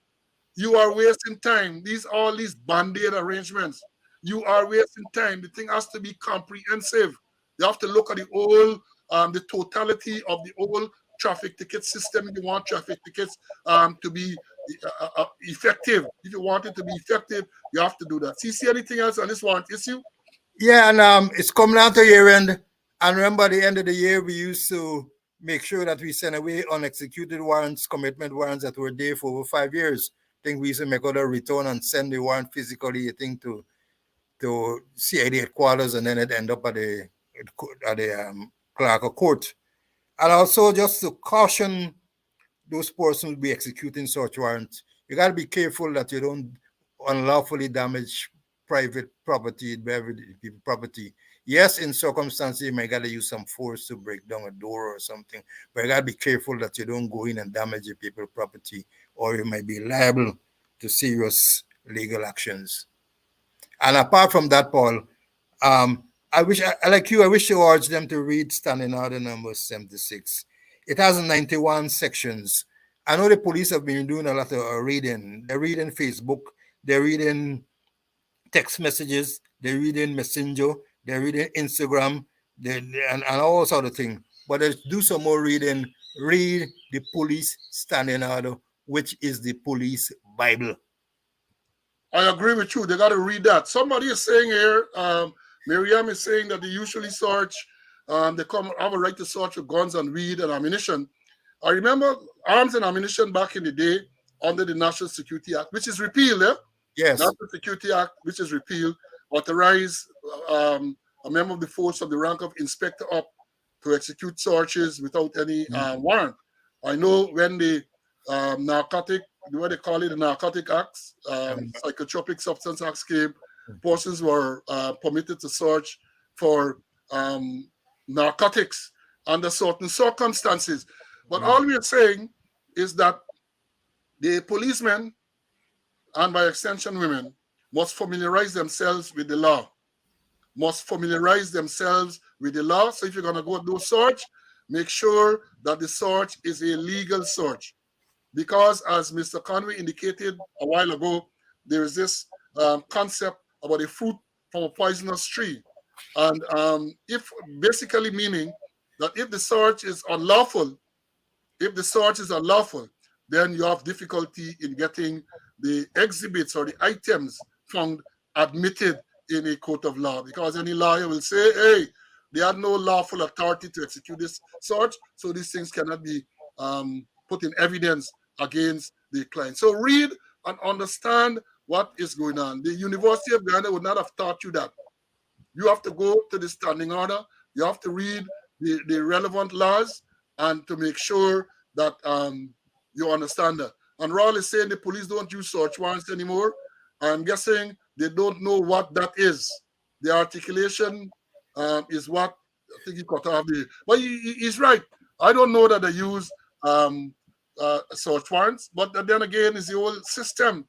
You are wasting time. All these band-aid arrangements. You are wasting time. The thing has to be comprehensive. You have to look at the totality of the whole traffic ticket system. If you want traffic tickets to be effective, if you want it to be effective, you have to do that. See anything else on this warrant issue? Yeah, and it's coming down to year end. And remember, at the end of the year, we used to make sure that we send away unexecuted warrants, commitment warrants that were there for over 5 years. I think we used to make other return and send the warrant physically, I think, to CID headquarters, and then it end up at the clerk of court. And also, just to caution those persons will be executing search warrants, you got to be careful that you don't unlawfully damage private property, people property. Yes, in circumstances, you might got to use some force to break down a door or something, but you got to be careful that you don't go in and damage the people's property, or you might be liable to serious legal actions. And apart from that, Paul, I wish, like you, I wish to urge them to read Standing Order number 76. It has 91 sections. I know the police have been doing a lot of reading. They're reading Facebook, they're reading text messages, they're reading Messenger, they're reading Instagram, and all sort of things. But they do some more reading. Read the police standing order, which is the police Bible. I agree with you. They got to read that. Somebody is saying here, Miriam is saying that they usually search, they come have a right to search with guns and weed and ammunition. I remember arms and ammunition back in the day under the National Security Act, which is repealed. Yes. National Security Act, which is repealed, authorized a member of the force of the rank of inspector up to execute searches without any warrant. I know when the narcotic, what they call it, the Narcotic Acts, Psychotropic Substance Acts came, persons were permitted to search for narcotics under certain circumstances. But all we are saying is that the policemen, and by extension women, must familiarize themselves with the law. Must familiarize themselves with the law. So if you're going to go do search, make sure that the search is a legal search. Because as Mr. Conway indicated a while ago, there is this concept about a fruit from a poisonous tree. And if basically meaning that if the search is unlawful, then you have difficulty in getting the exhibits or the items found admitted in a court of law, because any lawyer will say, hey, they had no lawful authority to execute this search, so these things cannot be put in evidence against the client. So read and understand what is going on. The University of Ghana would not have taught you that. You have to go to the standing order. You have to read the relevant laws and to make sure that you understand that. And Raul is saying the police don't use search warrants anymore. I'm guessing they don't know what that is. The articulation is what I think he cut off the. But he's right. I don't know that they use search warrants, but then again, it's the whole system.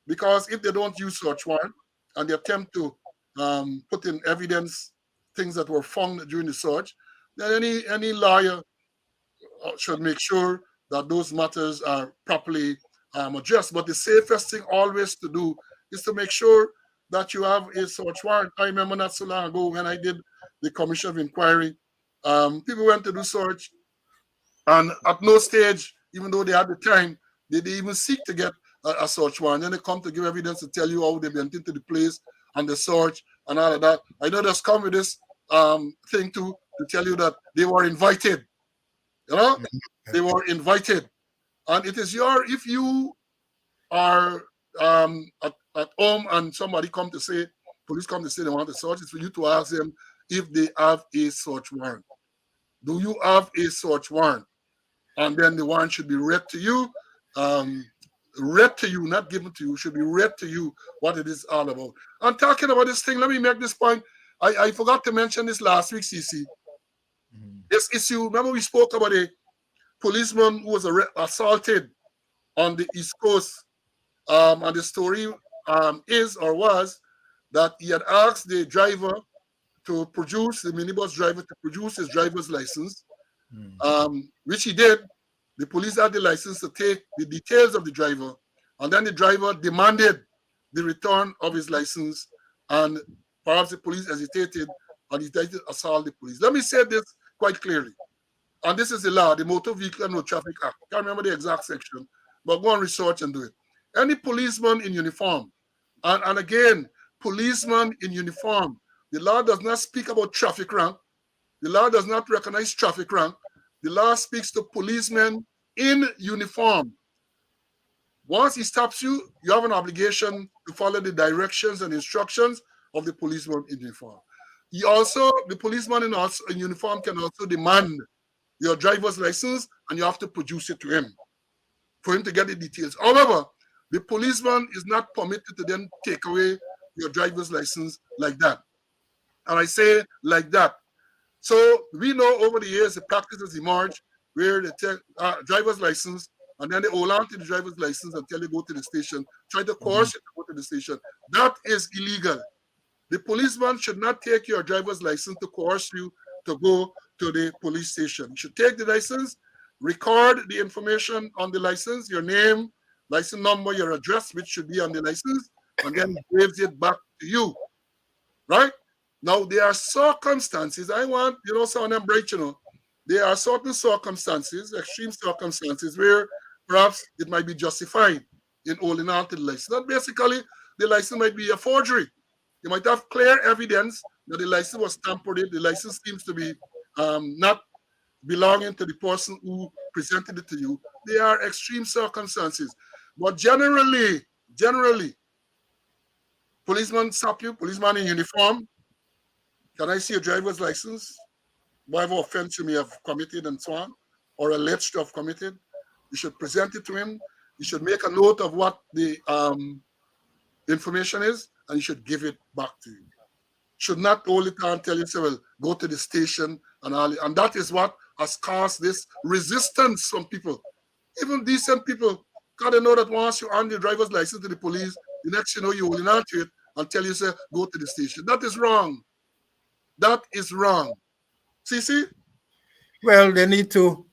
Because if they don't use search warrant and they attempt to put in evidence things that were found during the search, then any lawyer should make sure that those matters are properly addressed. But the safest thing always to do is to make sure that you have a search warrant. I remember not so long ago when I did the commission of inquiry, people went to do search, and at no stage, even though they had the time, did they even seek to get a search warrant. Then they come to give evidence to tell you how they went into the place and the search and all of that. I know there's come with this thing to tell you that they were invited. You know, they were invited, and it is if you are at home and somebody police come to say they want to search, it's for you to ask them if they have a search warrant. Do you have a search warrant? And then the warrant should be read to you. Read to you, not given to you, should be read to you what it is all about. And talking about this thing, let me make this point. I forgot to mention this last week, CC. This issue, remember we spoke about a policeman who was assaulted on the East Coast. And the story is or was that he had asked the driver to produce, the minibus driver to produce his driver's license, which he did. The police had the license to take the details of the driver, and then the driver demanded the return of his license, and perhaps the police hesitated and he tried to assault the police. Let me say this quite clearly, and this is the law, the Motor Vehicle and Road Traffic Act. Can't remember the exact section, but go and research and do it. Any policeman in uniform, and again, policeman in uniform, the law does not speak about traffic rank. The law does not recognize traffic rank. The law speaks to policemen in uniform. Once he stops you, you have an obligation to follow the directions and instructions of the policeman in uniform. The policeman in uniform can also demand your driver's license, and you have to produce it to him for him to get the details. However, the policeman is not permitted to then take away your driver's license like that. And I say like that. So we know over the years the practice has emerged where they take driver's license and then they hold on to the driver's license until they go to the station, try to coerce you to go to the station. That is illegal. The policeman should not take your driver's license to coerce you to go to the police station. You should take the license, record the information on the license, your name, license number, your address, which should be on the license, and then gives it back to you. Right? Now, there are circumstances, I want, some of them bright, there are certain circumstances, extreme circumstances, where perhaps it might be justified in holding on to the license. That basically, the license might be a forgery. You might have clear evidence that the license was tampered with. The license seems to be not belonging to the person who presented it to you. There are extreme circumstances. But generally, policeman stop you, policeman in uniform, can I see your driver's license? Whatever offense you may have committed and so on, or alleged to have committed, you should present it to him. You should make a note of what the information is, and you should give it back to you. Should not hold it and tell you, say, well, go to the station and all. And that is what has caused this resistance from people. Even decent people, because they know that once you hand your driver's license to the police, the next you know you're holding on to it and tell you, say, go to the station. That is wrong. That is wrong. See? Well, they need to,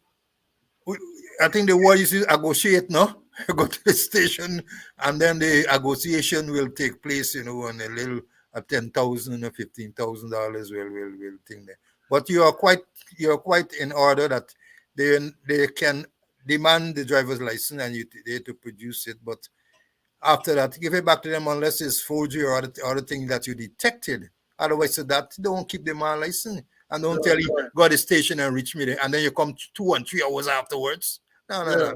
I think the word is negotiate, no? Go to the station, and then the negotiation will take place, on a little $10,000 or $15,000 will think there. But you are quite in order that they can demand the driver's license and they have to produce it. But after that, give it back to them unless it's forgery or other thing that you detected. Otherwise, so that don't keep the man license and don't tell you go to the station and reach me there, and then you come 2 and 3 hours afterwards. No.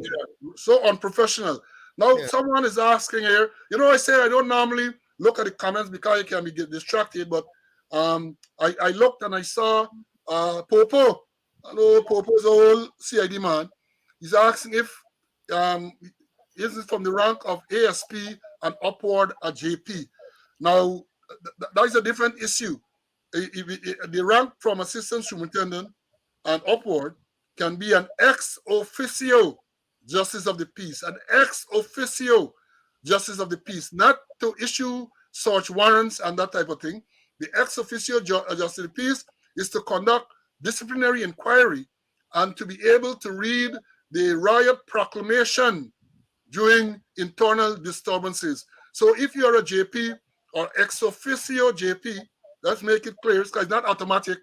So unprofessional. Now someone is asking here. I say I don't normally look at the comments because you can be distracted, but I looked and I saw Popo. I know Popo's old CID man. He's asking if is it from the rank of ASP and upward at JP. Now that is a different issue. The rank from assistant superintendent and upward can be an ex officio justice of the peace, an ex officio justice of the peace, not to issue search warrants and that type of thing. The ex officio justice of the peace is to conduct disciplinary inquiry and to be able to read the riot proclamation during internal disturbances. So if you're a JP or ex officio JP, let's make it clear, because it's not automatic.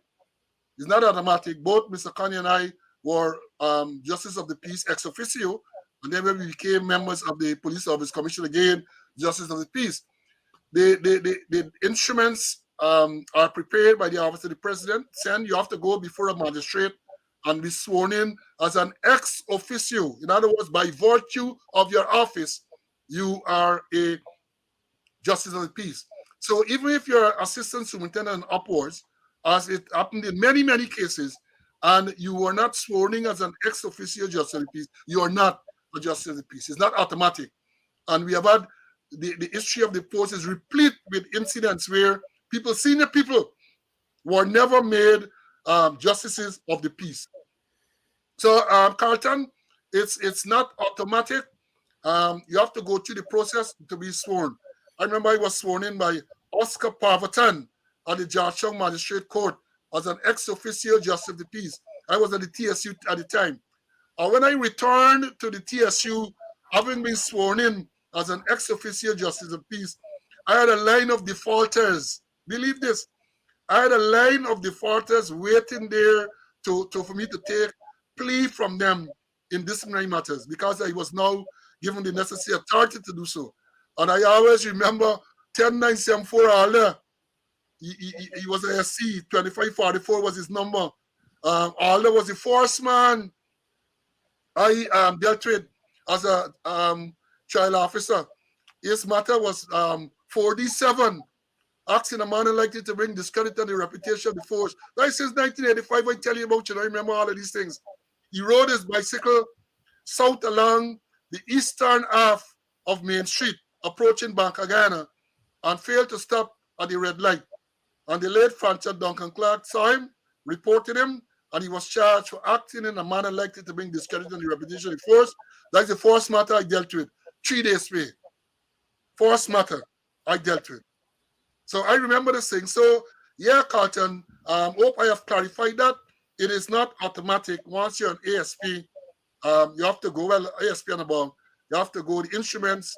It's not automatic. Both Mr. Connie and I were Justice of the Peace ex officio, and then when we became members of the Police Service Commission again, Justice of the Peace. The instruments are prepared by the Office of the President. You have to go before a magistrate and be sworn in as an ex officio. In other words, by virtue of your office, you are a justice of the peace. So even if you're assistant superintendent and upwards, as it happened in many, many cases, and you were not sworn in as an ex officio justice of the peace, you are not a justice of the peace. It's not automatic. And we have had the history of the force is replete with incidents where people, senior people, were never made justices of the peace. So, Carlton, it's not automatic. You have to go through the process to be sworn. I remember I was sworn in by Oscar Parvatan at the Georgetown Magistrate Court as an ex officio justice of the peace. I was at the TSU at the time. And when I returned to the TSU, having been sworn in as an ex officio justice of peace, I had a line of defaulters. Believe this. I had a line of defaulters waiting there for me to take plea from them in disciplinary matters because I was now given the necessary authority to do so. And I always remember 10974 Alder. He was a SC, 2544 was his number. Alder was the first man I dealt with as a child officer. His matter was 4D7, asking a man elected to bring discredit on the reputation of the force. That is since 1985, I tell you about, I remember all of these things. He rode his bicycle south along the eastern half of Main Street, approaching Bankagana, and failed to stop at the red light. And the late Francis Duncan Clark saw him, reported him, and he was charged for acting in a manner likely to bring discredit on the reputation of the force. That's the first matter I dealt with. 3 days pay. First matter I dealt with. So I remember this thing. So yeah, Carlton, hope I have clarified that. It is not automatic. Once you're an ASP, you have to go, well, ASP and above, you have to go, the instruments,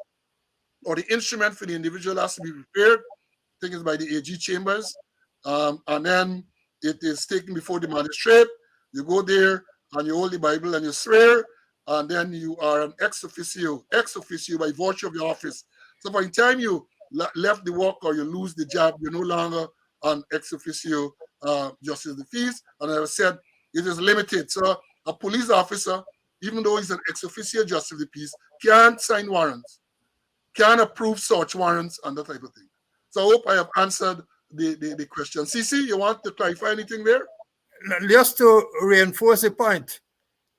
or the instrument for the individual has to be prepared. I think it's by the AG chambers. And then it is taken before the magistrate. You go there and you hold the Bible and you swear, and then you are an ex officio by virtue of your office. So by the time you left the work or you lose the job, you're no longer an ex officio justice of the peace. And as I said, it is limited. So a police officer, even though he's an ex officio justice of the peace, can't sign warrants, can't approve search warrants, and that type of thing. So I hope I have answered the question. CC, you want to clarify anything there? Just to reinforce the point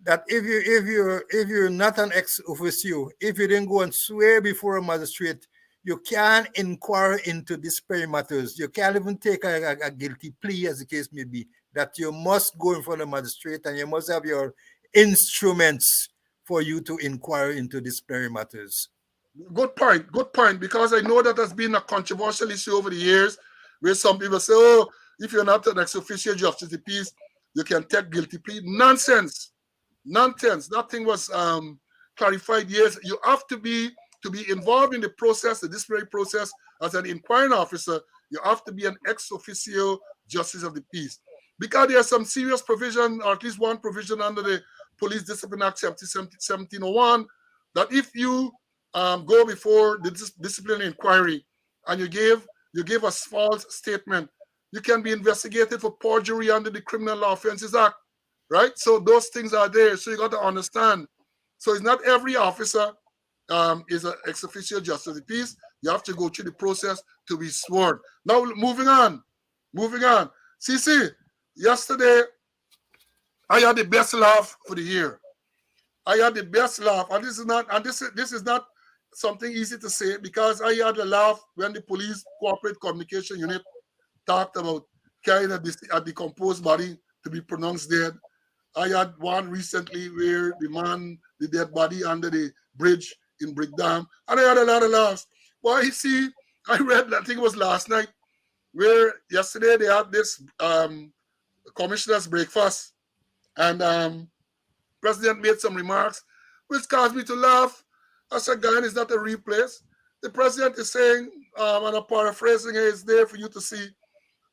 that if you're not an ex officio, if you didn't go and swear before a magistrate, you can't inquire into disciplinary matters. You can't even take a guilty plea, as the case may be. That you must go in front of the magistrate and you must have your instruments for you to inquire into disciplinary matters. Good point, because I know that has been a controversial issue over the years where some people say, oh, if you're not an ex officio justice of the peace, you can take guilty plea. Nonsense. Nothing was clarified. Yes, you have to be involved in the process, the disciplinary process, as an inquiring officer. You have to be an ex officio justice of the peace, because there's some serious provision, or at least one provision under the Police Discipline Act 1701, that if you go before the disciplinary inquiry and you give a false statement, you can be investigated for perjury under the Criminal Law Offences Act, right? So those things are there. So you got to understand. So it's not every officer is an ex officio justice of the peace. You have to go through the process to be sworn. Now, moving on. CC, yesterday, I had the best laugh for the year. I had the best laugh. And this is not something easy to say, because I had a laugh when the police corporate communication unit talked about carrying a decomposed body to be pronounced dead. I had one recently where the dead body under the bridge in Brickdam, and I had a lot of laughs. Well, you see, I read, I think it was last night, where yesterday they had this commissioner's breakfast, and president made some remarks which caused me to laugh. I said, "Ghana is not a real place." The president is saying, and I'm paraphrasing here, it's there for you to see,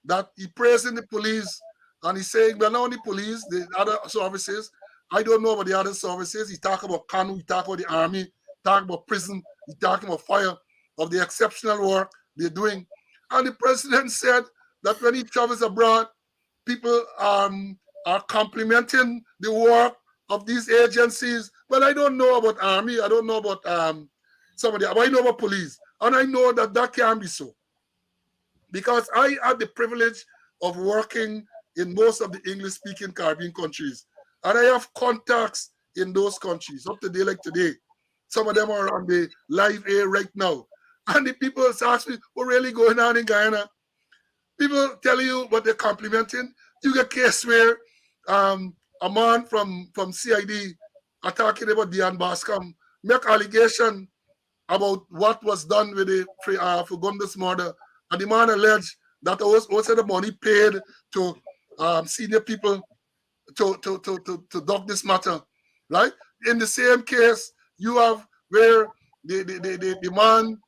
that he praising the police, and he's saying, well, not only police, the other services. I don't know about the other services. He talk about Kanu, he talk about the army, he talk about prison, he talking about fire, of the exceptional work they're doing. And the president said that when he travels abroad, people are complimenting the work of these agencies. Well, I don't know about army. I don't know about somebody. But I know about police, and I know that that can be so because I had the privilege of working in most of the English-speaking Caribbean countries, and I have contacts in those countries up to day like today. Some of them are on the live air right now, and the people ask me, "What really going on in Guyana?" People tell you what they're complimenting. You get case where a man from CID are talking about Diane Bascom, make allegation about what was done with the Fagundes murder. And the man alleged that also the money paid to senior people to dock this matter, right? In the same case, you have where the man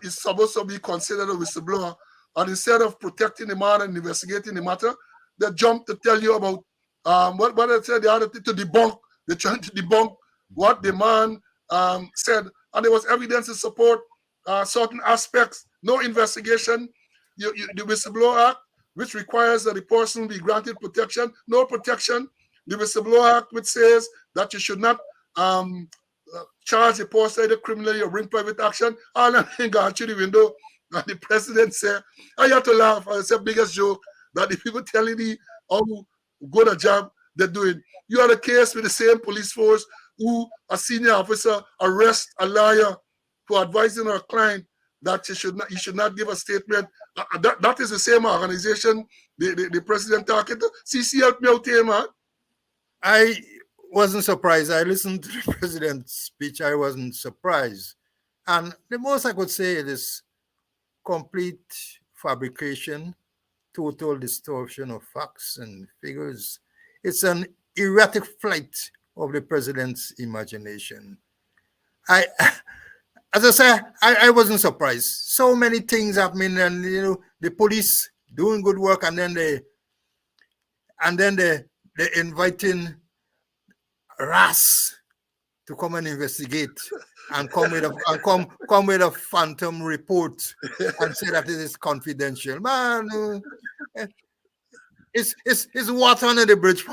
is supposed to be considered a whistleblower, and instead of protecting the man and investigating the matter, they jump to tell you about what I said the other thing to debunk. They're trying to debunk what the man said, and there was evidence to support certain aspects. No investigation. The Whistleblower Act, which requires that the person be granted protection, no protection. The Whistleblower Act, which says that you should not charge a person either criminally or bring private action. All that thing got through the window. And the president said, I had to laugh. I said, biggest joke that the people telling me how good a job they're doing. You had a case with the same police force who a senior officer arrest a lawyer for advising our client that you should not give a statement. That is the same organization the president talking to. CC help me out here, man. I wasn't surprised. I listened to the president's speech. I wasn't surprised. And the most I could say is complete fabrication, total distortion of facts and figures. It's an erratic flight of the president's imagination. I, as I say, I wasn't surprised. So many things happening, and the police doing good work, and then they inviting RAS to come and investigate and come with a phantom report and say that it is confidential. Man, it's water under the bridge.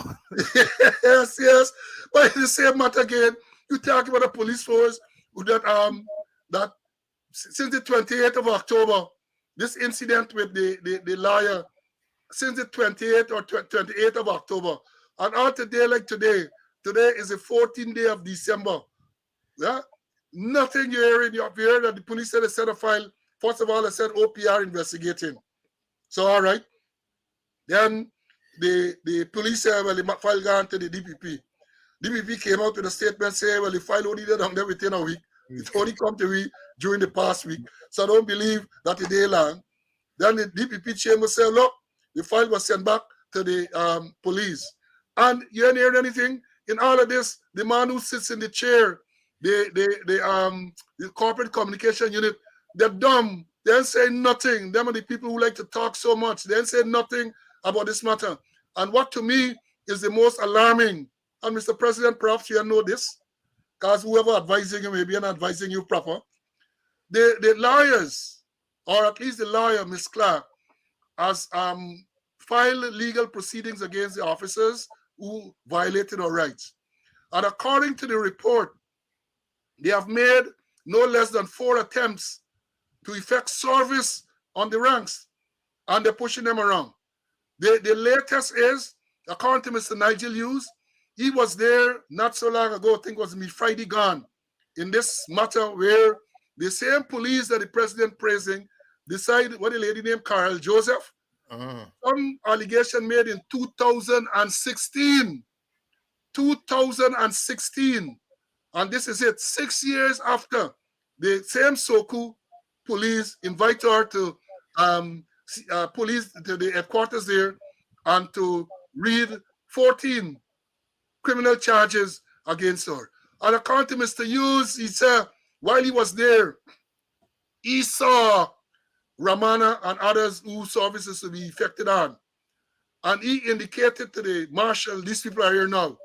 Yes. But it's the same matter again. You talk about the police force that since the 28th of October, this incident with the lawyer, since the 28th or 28th of October, and on today like today is the 14th day of December. Yeah, nothing you're hearing. You're hearing that the police said they set a file. First of all, they said OPR investigating. So all right, then the police said, well, the file gone to the DPP. DPP came out with a statement saying, well, the file only did on there within a week. It only come to me during the past week. So I don't believe that it day long. Then the DPP chamber said, look, the file was sent back to the police. And you ain't heard anything? In all of this, the man who sits in the chair, the corporate communication unit, they're dumb. They ain't saying nothing. Them are the people who like to talk so much. They ain't saying nothing about this matter. And what to me is the most alarming, and Mr. President, perhaps you know this, because whoever advising you may be advising you proper. The lawyers, or at least the lawyer, Ms. Clark, has filed legal proceedings against the officers who violated our rights. And according to the report, they have made no less than 4 attempts to effect service on the ranks, and they're pushing them around. The latest is, according to Mr. Nigel Hughes, he was there not so long ago, I think it was me Friday gone, in this matter where the same police that the president praising decided what the lady named Carl Joseph, some allegation made in 2016. 2016. And this is it, 6 years after the same Soku police invite her to police to the headquarters there and to read 14 criminal charges against her. And according to Mr. Hughes, he said while he was there, he saw Ramana and others whose services to be effected on. And he indicated to the marshal, these people are here now.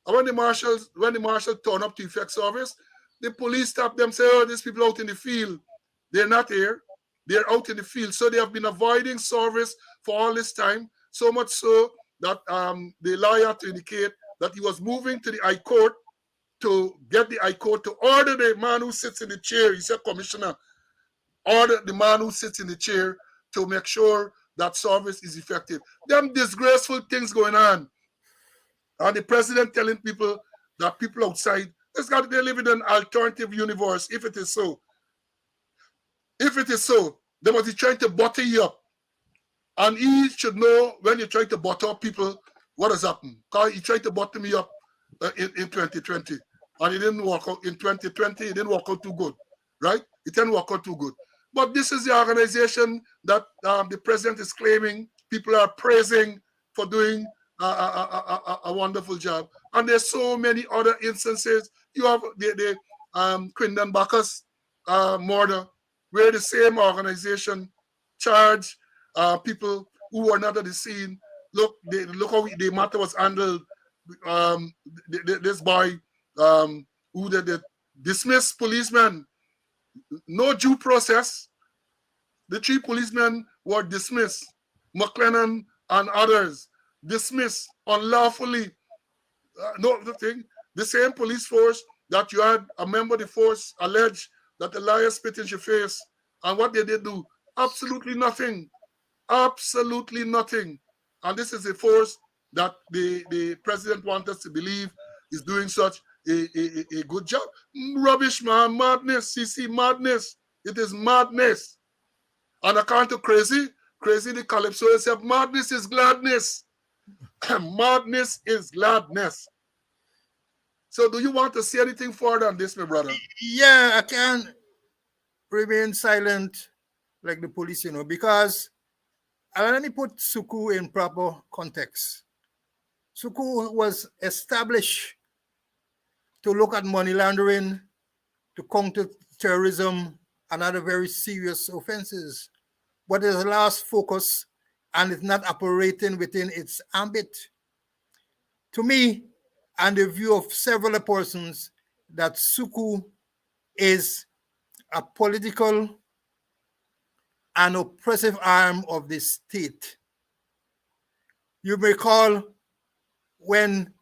And when the marshal turned up to effect service, the police stopped them, say, oh, these people out in the field, they're not here. They're out in the field. So they have been avoiding service for all this time, so much so that the lawyer to indicate that he was moving to the High Court to get the High Court to order the man who sits in the chair. He said, Commissioner, order the man who sits in the chair to make sure that service is effective. Them disgraceful things going on. And the president telling people that people outside, they live in an alternative universe. If it is so, they must be trying to butter you up. And he should know when you're trying to butter up people, what has happened. Because he tried to butter me up in 2020. And it didn't work out. In 2020, it didn't work out too good. Right? It didn't work out too good. But this is the organization that the president is claiming people are praising for doing a wonderful job. And there's so many other instances. You have the Quindon Bacchus murder, where the same organization charged people who were not at the scene. Look how the matter was handled. This boy who the dismissed policeman, no due process. The 3 policemen were dismissed. McLennan and others dismissed unlawfully. The same police force that you had a member of the force alleged that the liar spit in your face. And what did they do? Absolutely nothing. Absolutely nothing. And this is a force that the president wants us to believe is doing such a good job. Rubbish, man. Madness. CC, madness. It is madness. And according to Crazy the Calypso said, madness is gladness. Madness is gladness. So do you want to say anything further on this, my brother? Yeah, I can't remain silent like the police, because let me put Suku in proper context. Suku was established to look at money laundering, to counter terrorism, and other very serious offenses. But it's lost focus and it's not operating within its ambit. To me, and the view of several persons, that Suku is a political and oppressive arm of the state. You may recall when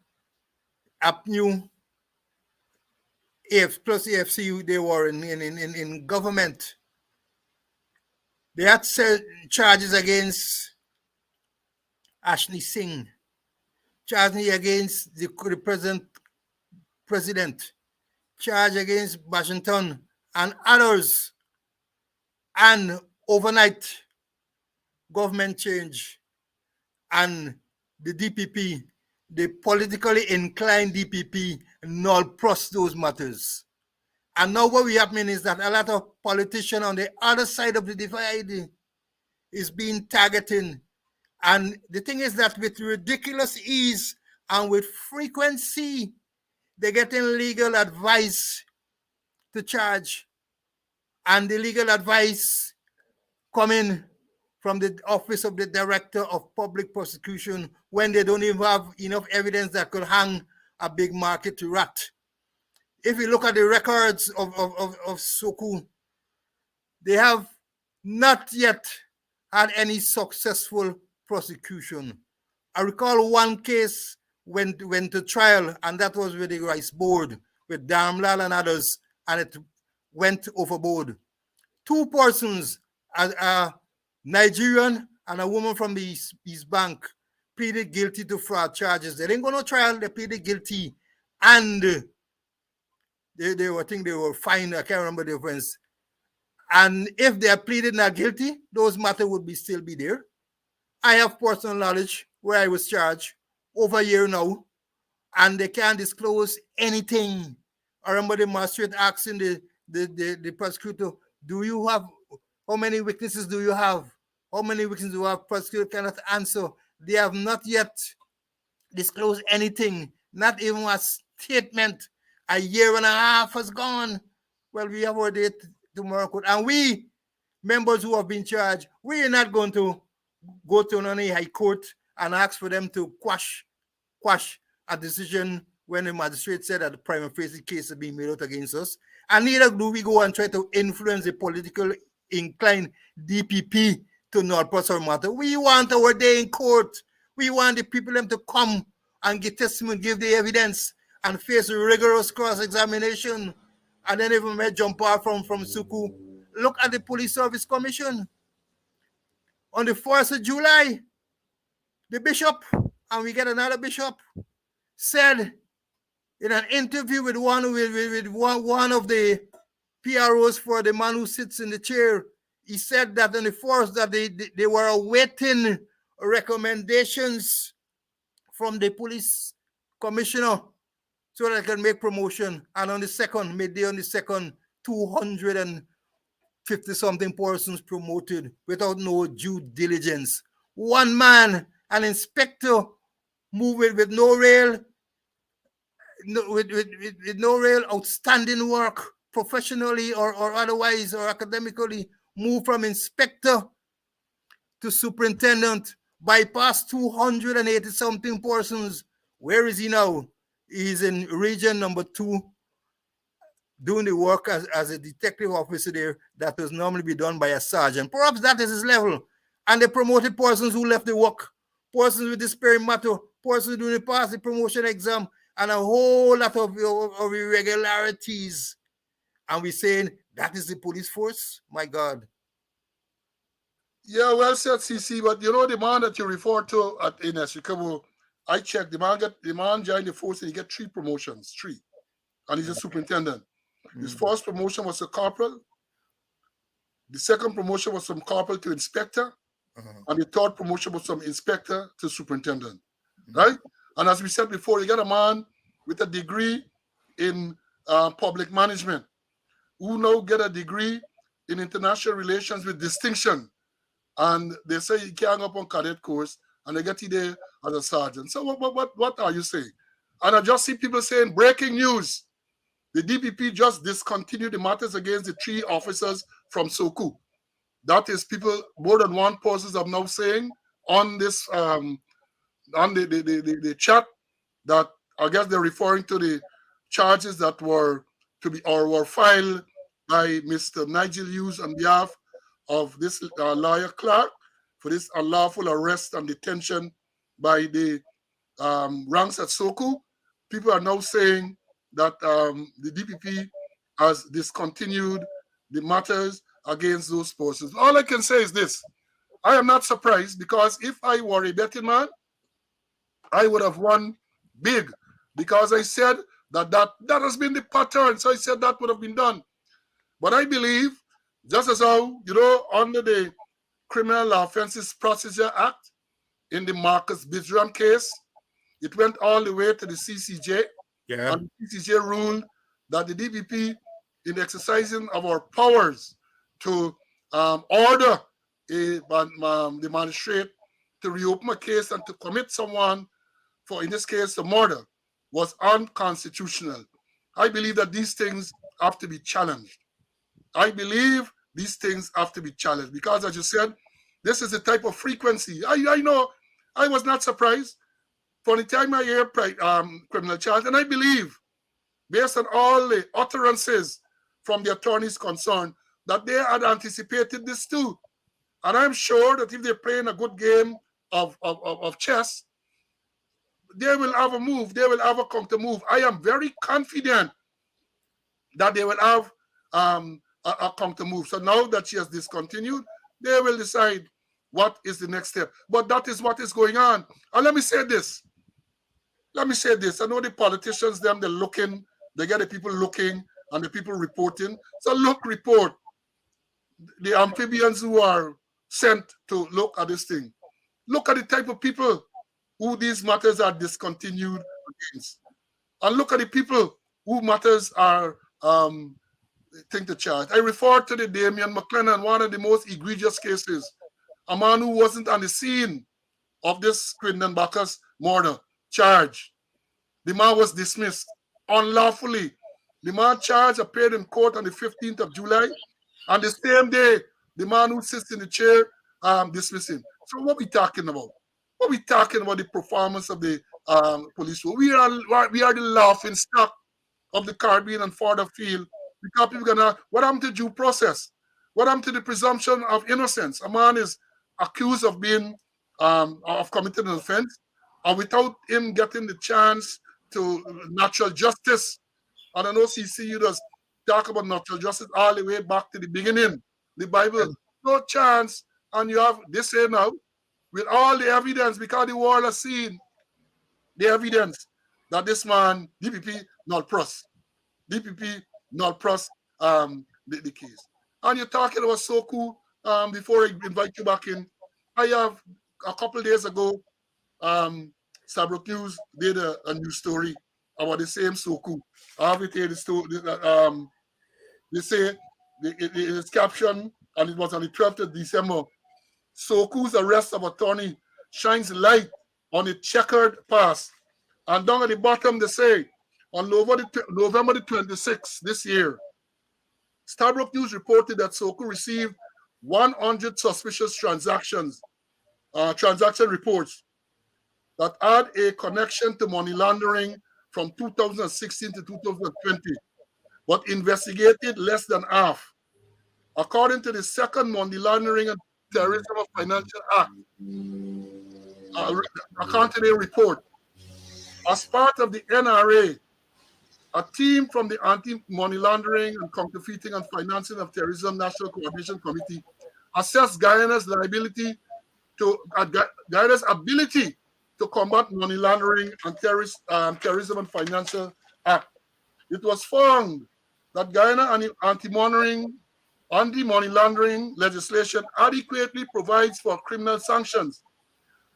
APNU, plus AFCU, they were in government. They had charges against Ashley Singh, charges against the president, charge against Washington and others. And overnight, government change, and the DPP, the politically inclined DPP, null-prost those matters. And now what will happen is that a lot of politicians on the other side of the divide is being targeted. And the thing is that with ridiculous ease and with frequency, they're getting legal advice to charge. And the legal advice coming from the office of the director of public prosecution when they don't even have enough evidence that could hang a big market to rat. If you look at the records of Suku, they have not yet had any successful prosecution. I recall one case went to trial, and that was with the Rice Board, with Damlal and others, and it went overboard. 2 persons, a Nigerian and a woman from the East Bank, pleaded guilty to fraud charges. They didn't go no trial, they pleaded guilty, and I think they were fined. I can't remember the offense. And if they are pleaded not guilty, those matters would still be there. I have personal knowledge where I was charged over a year now, and they can't disclose anything. I remember the magistrate asking the prosecutor, how many witnesses do you have? How many witnesses do you have? Prosecutor cannot answer. They have not yet disclosed anything, not even a statement. A year and a half has gone. Well, we have our date tomorrow. And we, members who have been charged, we are not going to go to any high court and ask for them to quash a decision when the magistrate said that the prima facie case is being made out against us. And neither do we go and try to influence the political inclined DPP to not press our matter. We want our day in court. We want the people them to come and give testimony, give the evidence, and face rigorous cross-examination. And then even may jump out from Suku. Look at the Police Service Commission. On the 1st of July, the bishop, and we get another bishop, said in an interview with one of the PROs for the man who sits in the chair, he said that on the 1st that they were awaiting recommendations from the police commissioner so that they can make promotion. And on the 2nd, midday on the 2nd, 250 something persons promoted without no due diligence. One man, an inspector, moving with no real outstanding work professionally or otherwise or academically, move from inspector to superintendent, bypass 280 something persons. Where is he now? He's in region number 2, doing the work as a detective officer there that was normally be done by a sergeant. Perhaps that is his level. And they promoted persons who left the work, persons with despairing matter, persons doing the pass the promotion exam, and a whole lot of irregularities. And we're saying that is the police force? My God. Yeah, well said, CC. But you know the man that you refer to in Chicago, I checked. The man joined the force and he get 3 promotions, 3, and he's a superintendent. His first promotion was a corporal. The second promotion was from corporal to inspector, and the third promotion was from inspector to superintendent. Right? And as we said before, you got a man with a degree in public management who now get a degree in international relations with distinction. And they say he can't go up on cadet course, and they get you there as a sergeant. So what are you saying? And I just see people saying, breaking news. The DPP just discontinued the matters against the 3 officers from Soku. That is people, more than one person have now saying on this, on the chat, that I guess they're referring to the charges that were to be or were filed by Mr. Nigel Hughes on behalf of this lawyer Clark for this unlawful arrest and detention by the ranks at Soku. People are now saying that the DPP has discontinued the matters against those persons. All I can say is this. I am not surprised, because if I were a betting man, I would have won big, because I said that has been the pattern. So I said that would have been done. But I believe, just as how, under the Criminal Offences Procedure Act, in the Marcus Bidram case, it went all the way to the CCJ. Yeah. And the CCJ ruled that the DPP, in the exercising of our powers to order the magistrate to reopen a case and to commit someone for, in this case, the murder, was unconstitutional. I believe that these things have to be challenged. I believe these things have to be challenged because, as you said, this is the type of frequency. I know I was not surprised for the time I hear criminal charge, and I believe, based on all the utterances from the attorneys concerned, that they had anticipated this too. And I'm sure that if they're playing a good game of chess, they will have a move. They will have a counter move. I am very confident that they will have a counter move. So now that she has discontinued, they will decide what is the next step. But that is what is going on. And let me say this. I know the politicians, they're looking, they get the people looking and the people reporting. So look, report. The amphibians who are sent to look at this thing. Look at the type of people who these matters are discontinued against. And look at the people who matters are think to charge. I refer to the Damian McLennan, one of the most egregious cases. A man who wasn't on the scene of this Quinton Bacchus murder charge. The man was dismissed unlawfully. The man charged appeared in court on the 15th of July, and the same day, the man who sits in the chair dismissed him. So what we talking about? What we talking about the performance of the police force? We are the laughing stock of the Caribbean and further field, because people gonna, what happened to due process? What happened to the presumption of innocence? A man is accused of being of committing an offense, and without him getting the chance to natural justice. And I know CCU does talk about natural justice all the way back to the beginning. The Bible, And no chance. And you have this here now, with all the evidence, because the world has seen the evidence that this man, DPP, not pros. DPP, not pros the case. And you're talking about Soku, before I invite you back in. I have a couple days ago, Stabrook News did a news story about the same Soku. I have it here, the story, they say it is captioned, and it was on the 12th of December. Soku's arrest of attorney shines light on a checkered past. And down at the bottom, they say, on November the 26th this year, Stabrook News reported that Soku received 100 suspicious transaction reports that had a connection to money laundering from 2016 to 2020, but investigated less than half. According to the second Money Laundering and Terrorism of Financial Act, accounting report, as part of the NRA, a team from the Anti-Money Laundering and Counterfeiting and Financing of Terrorism National Coordination Committee assessed Guyana's liability to Guyana's ability to combat money laundering and terrorism and financial act. It was found that Guyana anti-money laundering legislation adequately provides for criminal sanctions.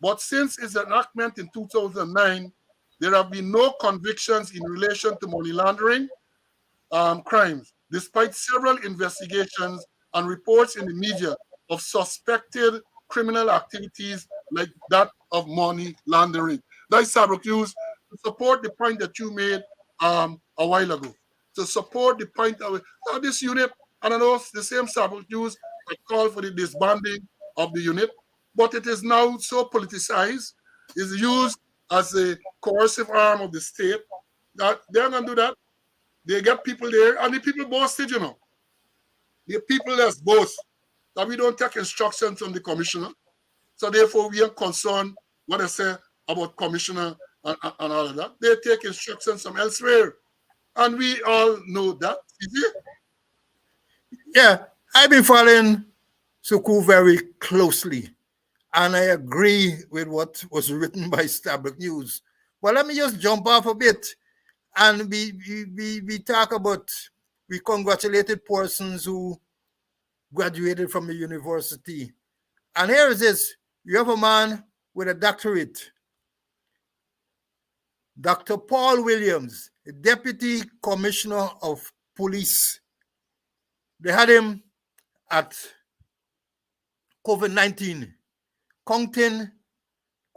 But since its enactment in 2009, there have been no convictions in relation to money laundering crimes, despite several investigations and reports in the media of suspected criminal activities like that of money laundering. That's Stabrook News to support the point that you made a while ago. To support the point of this unit, and I know the same Stabrook News that called for the disbanding of the unit, but it is now so politicized, is used as a coercive arm of the state. That they're gonna do that. They get people there, and the people boasted, you know. The people that's boast that we don't take instructions from the commissioner. So therefore, we are concerned what I say about commissioner and all of that. They take instructions from elsewhere. And we all know that. yeah, I've been following Suku very closely, and I agree with what was written by Stabrook News. Well, let me just jump off a bit, and we talk about, we congratulated persons who graduated from the university. And here it is, you have a man with a doctorate, Dr. Paul Williams, Deputy Commissioner of Police. They had him at COVID-19, counting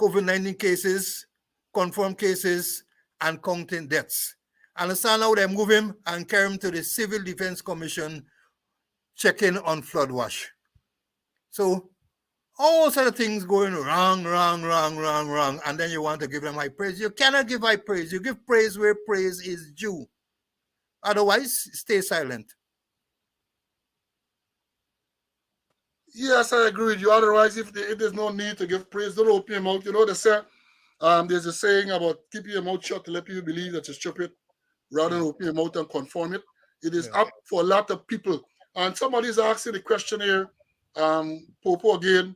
COVID-19 cases, confirmed cases, and counting deaths. And so now they move him and carry him to the Civil Defense Commission, checking on flood wash. So all sort of things going wrong, and then you want to give them high praise. You cannot give high praise. You give praise where praise is due. Otherwise, stay silent. Yes, I agree with you. Otherwise, if there's no need to give praise, don't open your mouth. You know, they say, there's a saying about keeping your mouth shut to let people believe that you're stupid, rather than open your mouth and confirm it. It is up for a lot of people. And somebody's asking the question here, Popo again,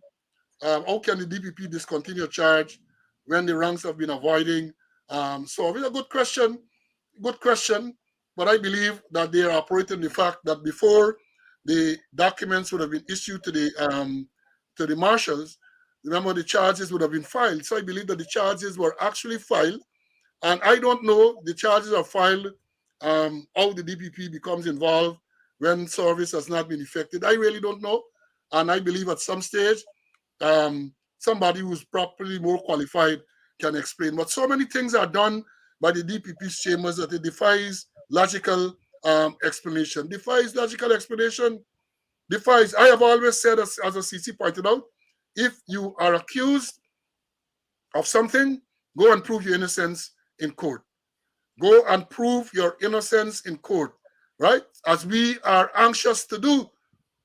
how can the DPP discontinue charge when the ranks have been avoiding? So it's a good question, but I believe that they are operating the fact that before the documents would have been issued to the marshals, remember the charges would have been filed. So I believe that the charges were actually filed, and I don't know the charges are filed, how the DPP becomes involved when service has not been effected. I really don't know, and I believe at some stage somebody who's properly more qualified can explain. But so many things are done by the DPP's chambers that it defies logical explanation. Defies logical explanation. Defies. I have always said, as a CC pointed out, if you are accused of something, go and prove your innocence in court. Go and prove your innocence in court, right? As we are anxious to do,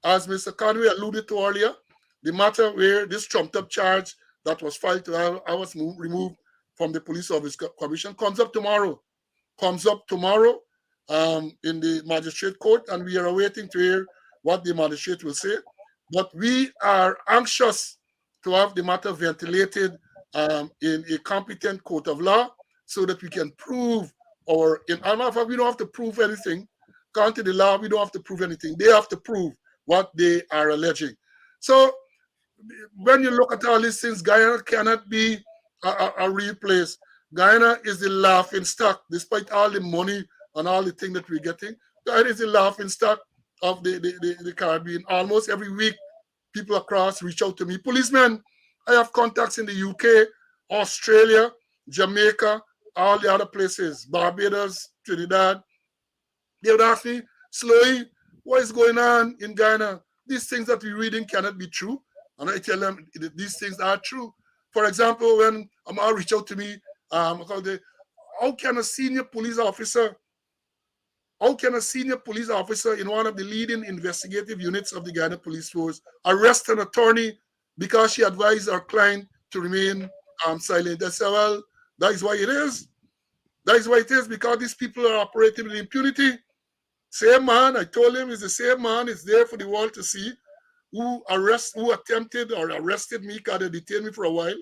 as Mr. Conway alluded to earlier, the matter where this trumped up charge that was filed to have I was removed from the police service commission comes up tomorrow. In the magistrate court, and we are awaiting to hear what the magistrate will say. But we are anxious to have the matter ventilated in a competent court of law so that we can prove our. In fact, we don't have to prove anything. According to the law, we don't have to prove anything. They have to prove what they are alleging. So when you look at all these things, Guyana cannot be a real place. Guyana is the laughing stock, despite all the money and all the things that we're getting. Guyana is the laughing stock of the Caribbean. Almost every week, people across reach out to me. Policemen, I have contacts in the UK, Australia, Jamaica, all the other places, Barbados, Trinidad. They would ask me, Slowy, what is going on in Guyana? These things that we're reading cannot be true. And I tell them these things are true. For example, when Amal reach out to me, how can a senior police officer, in one of the leading investigative units of the Guyana Police Force arrest an attorney because she advised her client to remain silent? I said, well, that is why it is. That is why it is, because these people are operating with impunity. Same man, I told him, is the same man. It's there for the world to see, who attempted or arrested me because they detained me for a while.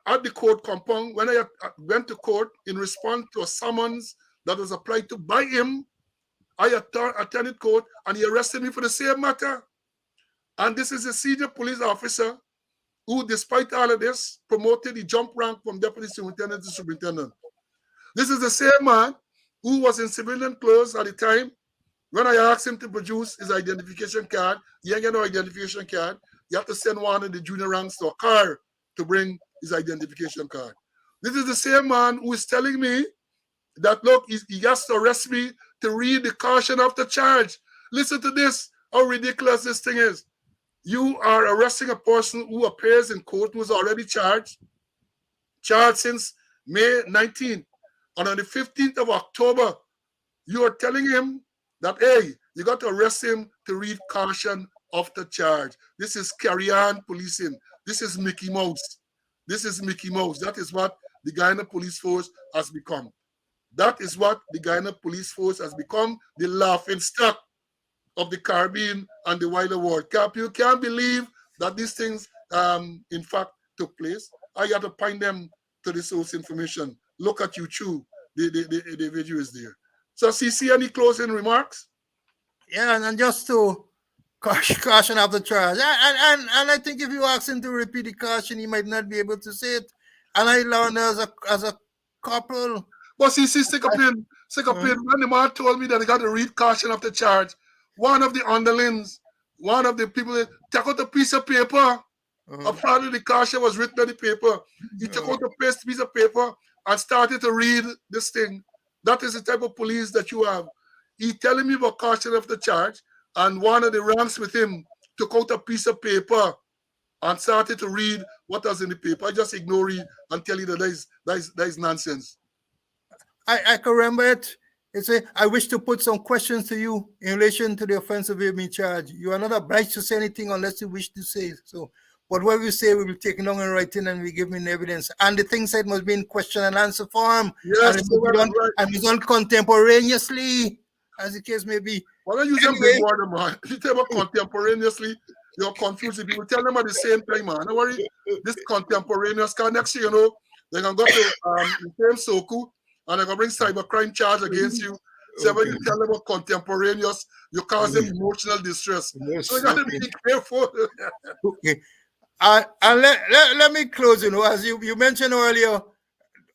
At the court compound, when I went to court in response to a summons that was applied to by him, I attended court and he arrested me for the same matter. And this is a senior police officer who, despite all of this, promoted, he jumped rank from deputy superintendent to superintendent. This is the same man who was in civilian clothes at the time. When I asked him to produce his identification card, he ain't got no identification card. You have to send one of the junior ranks to a car to bring his identification card. This is the same man who is telling me that, look, he has to arrest me to read the caution of the charge. Listen to this, how ridiculous this thing is. You are arresting a person who appears in court who is already charged since May 19th. And on the 15th of October, you are telling him that, hey, you got to arrest him to read caution of the charge. This is carry-on policing. This is Mickey Mouse. This is Mickey Mouse. That is what the Guyana Police Force has become. That is what the Guyana Police Force has become, the laughing stock of the Caribbean and the wider world. You can't believe that these things, in fact, took place. I had to point them to the source information. Look at YouTube. The video is there. So, CC, any closing remarks? Yeah, and just to caution of the charge. And I think if you ask him to repeat the caution, he might not be able to say it. And I learned as a couple. But CC, stick up in. When the man told me that he got to read caution of the charge, one of the underlings, one of the people, took out a piece of paper. Apparently the caution was written on the paper. He took out a piece of paper and started to read this thing. That is the type of police that you have. He telling me about caution of the charge, and one of the ranks with him took out a piece of paper and started to read what was in the paper. I just ignore it and tell you that that is nonsense. I can remember it. It's I wish to put some questions to you in relation to the offense of being charged. You are not obliged to say anything unless you wish to say so. But what we say, we will take down in writing and we give him evidence. And the thing said must be in question and answer form. Yes, and it must be done contemporaneously, as the case may be. Well, I use them big word, man. If you tell them contemporaneously, you're confused. If you tell them at the same time, man, don't worry. This contemporaneous, because next year, they're going to go to the same Soku and they're going to bring cybercrime charge against you. So when you tell them about contemporaneous, you cause them emotional distress. So you got to be careful. Okay. And let me close, as you mentioned earlier,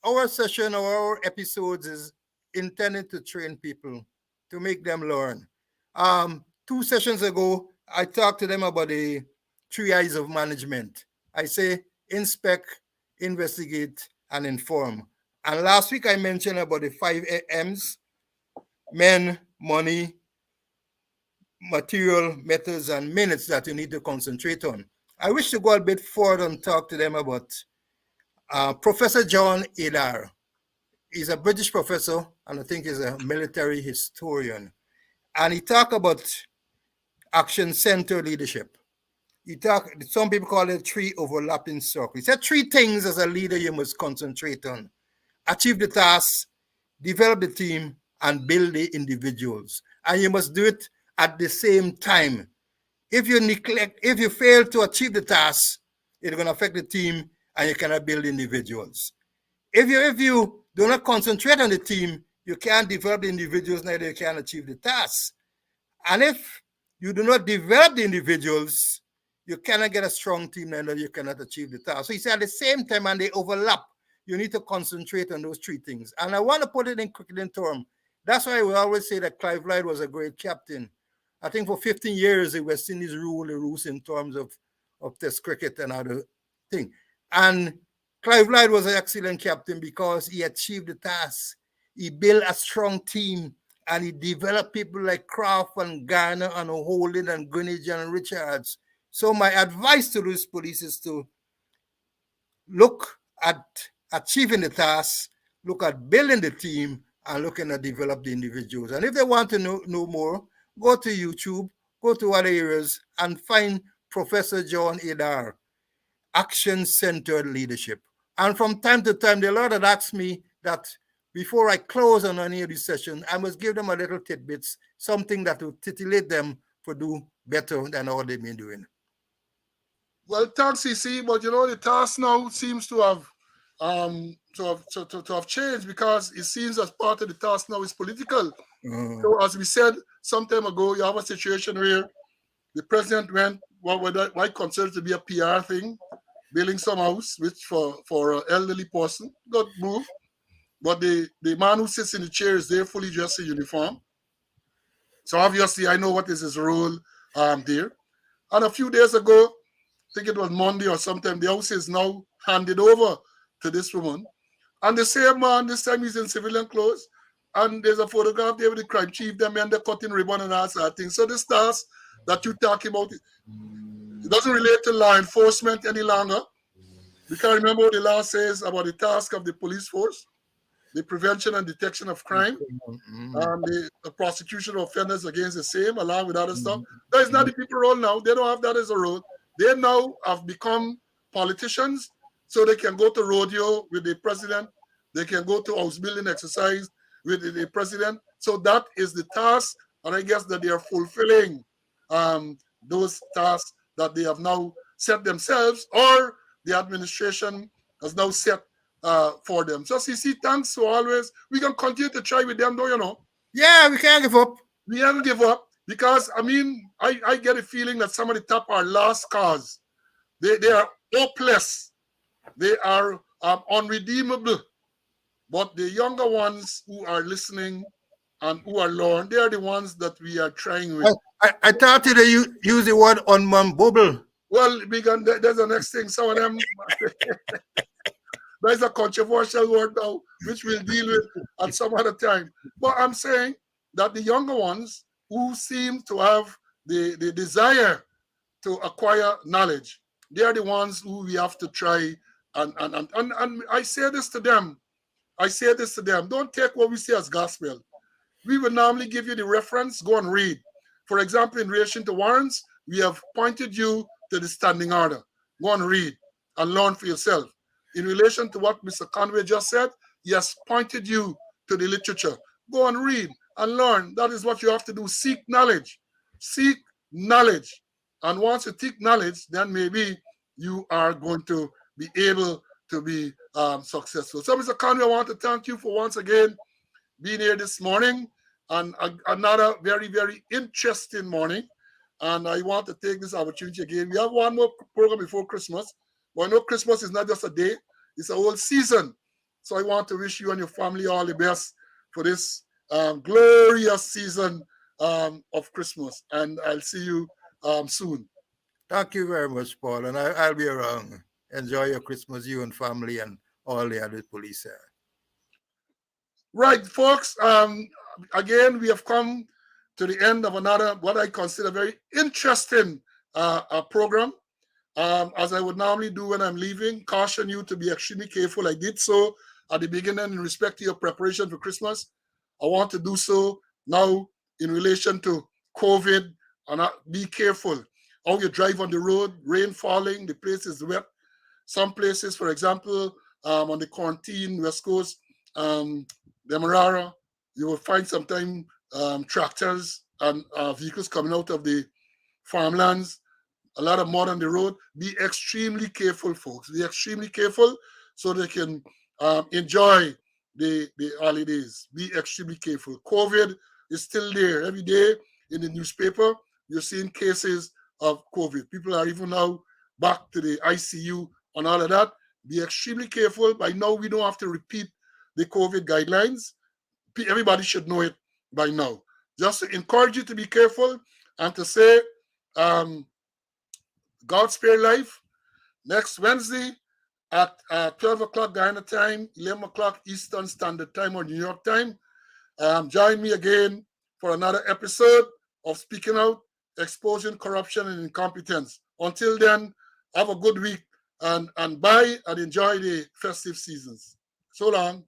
our session or our episodes is intended to train people, to make them learn. 2 sessions ago, I talked to them about the 3 I's of management. I say inspect, investigate, and inform. And last week I mentioned about the 5 M's: men, money, material, methods, and minutes that you need to concentrate on. I wish to go a bit forward and talk to them about Professor John Adar. He's a British professor, and I think he's a military historian. And he talked about action-centered leadership. Some people call it three overlapping circles. He said three things as a leader you must concentrate on: achieve the task, develop the team, and build the individuals. And you must do it at the same time. If you fail to achieve the task, it's going to affect the team and you cannot build individuals. If you do not concentrate on the team, you can't develop the individuals, neither you can achieve the task. And if you do not develop the individuals, you cannot get a strong team, and you cannot achieve the task. So he said at the same time, and they overlap, you need to concentrate on those three things. And I want to put it in cricketing terms. That's why we always say that Clive Lloyd was a great captain. I think for 15 years, he was in his rules in terms of test cricket and other thing. And Clive Lloyd was an excellent captain because he achieved the task. He built a strong team and he developed people like Kraft and Garner and Holding and Greenwich and Richards. So my advice to those police is to look at achieving the task, look at building the team, and looking at develop the individuals. And if they want to know more, go to YouTube, go to other areas, and find Professor John Adar, Action-Centered Leadership. And from time to time, the Lord had asked me that before I close on any of these sessions, I must give them a little tidbits, something that will titillate them to do better than all they've been doing. Well, thanks, CC, but the task now seems to have changed, because it seems as part of the task now is political. So as we said some time ago, you have a situation where the president went what I consider to be a PR thing, building some house, which for an elderly person, got moved. But the man who sits in the chair is there fully dressed in uniform. So obviously I know what is his role there. And a few days ago, I think it was Monday or sometime, the house is now handed over to this woman. And the same man, this time he's in civilian clothes. And there's a photograph there with the crime chief, them and they're cutting ribbon and all sort of things. So this task that you talk about, it doesn't relate to law enforcement any longer. Because remember what the law says about the task of the police force, the prevention and detection of crime, the prosecution of offenders against the same, along with other stuff. That is not the people role now. They don't have that as a role. They now have become politicians, so they can go to rodeo with the president. They can go to house building exercise with the president. So that is the task, and I guess that they are fulfilling those tasks that they have now set themselves, or the administration has now set for them. So CC, thanks for always. We can continue to try with them, though, Yeah, we can't give up. We haven't give up, because I get a feeling that some of the top are lost cause. They are hopeless. They are unredeemable. But the younger ones who are listening and who are learning, they are the ones that we are trying with. I thought you use the word unmembable. Well, there's the next thing. Some of them, that's a controversial word now, which we'll deal with at some other time. But I'm saying that the younger ones who seem to have the desire to acquire knowledge, they are the ones who we have to try. And I say this to them. Don't take what we say as gospel. We will normally give you the reference. Go and read. For example, in relation to warrants, we have pointed you to the standing order. Go and read and learn for yourself. In relation to what Mr. Conway just said, he has pointed you to the literature. Go and read and learn. That is what you have to do. Seek knowledge. Seek knowledge. And once you seek knowledge, then maybe you are going to be able to be successful. So, Mr. Conway, I want to thank you for once again being here this morning, and another very, very interesting morning. And I want to take this opportunity again. We have one more program before Christmas. But I know Christmas is not just a day, it's a whole season. So I want to wish you and your family all the best for this glorious season of Christmas. And I'll see you soon. Thank you very much, Paul. And I'll be around. Enjoy your Christmas, you and family and all the other police. Right, folks. Again, we have come to the end of another, what I consider very interesting program. As I would normally do when I'm leaving, caution you to be extremely careful. I did so at the beginning in respect to your preparation for Christmas. I want to do so now in relation to COVID, and be careful. how you drive on the road, rain falling, the place is wet. Some places, for example, on the quarantine, West Coast, Demerara, you will find sometimes tractors and vehicles coming out of the farmlands, a lot of mud on the road. Be extremely careful, folks. Be extremely careful so they can enjoy the holidays. Be extremely careful. COVID is still there. Every day in the newspaper, you're seeing cases of COVID. People are even now back to the ICU and all of that. Be extremely careful. By now, we don't have to repeat the COVID guidelines. Everybody should know it by now. Just to encourage you to be careful and to say, God spare life. Next Wednesday at 12 o'clock Guyana time, 11 o'clock Eastern Standard Time or New York time. Join me again for another episode of Speaking Out, Exposing Corruption and Incompetence. Until then, have a good week and bye and enjoy the festive seasons. So long.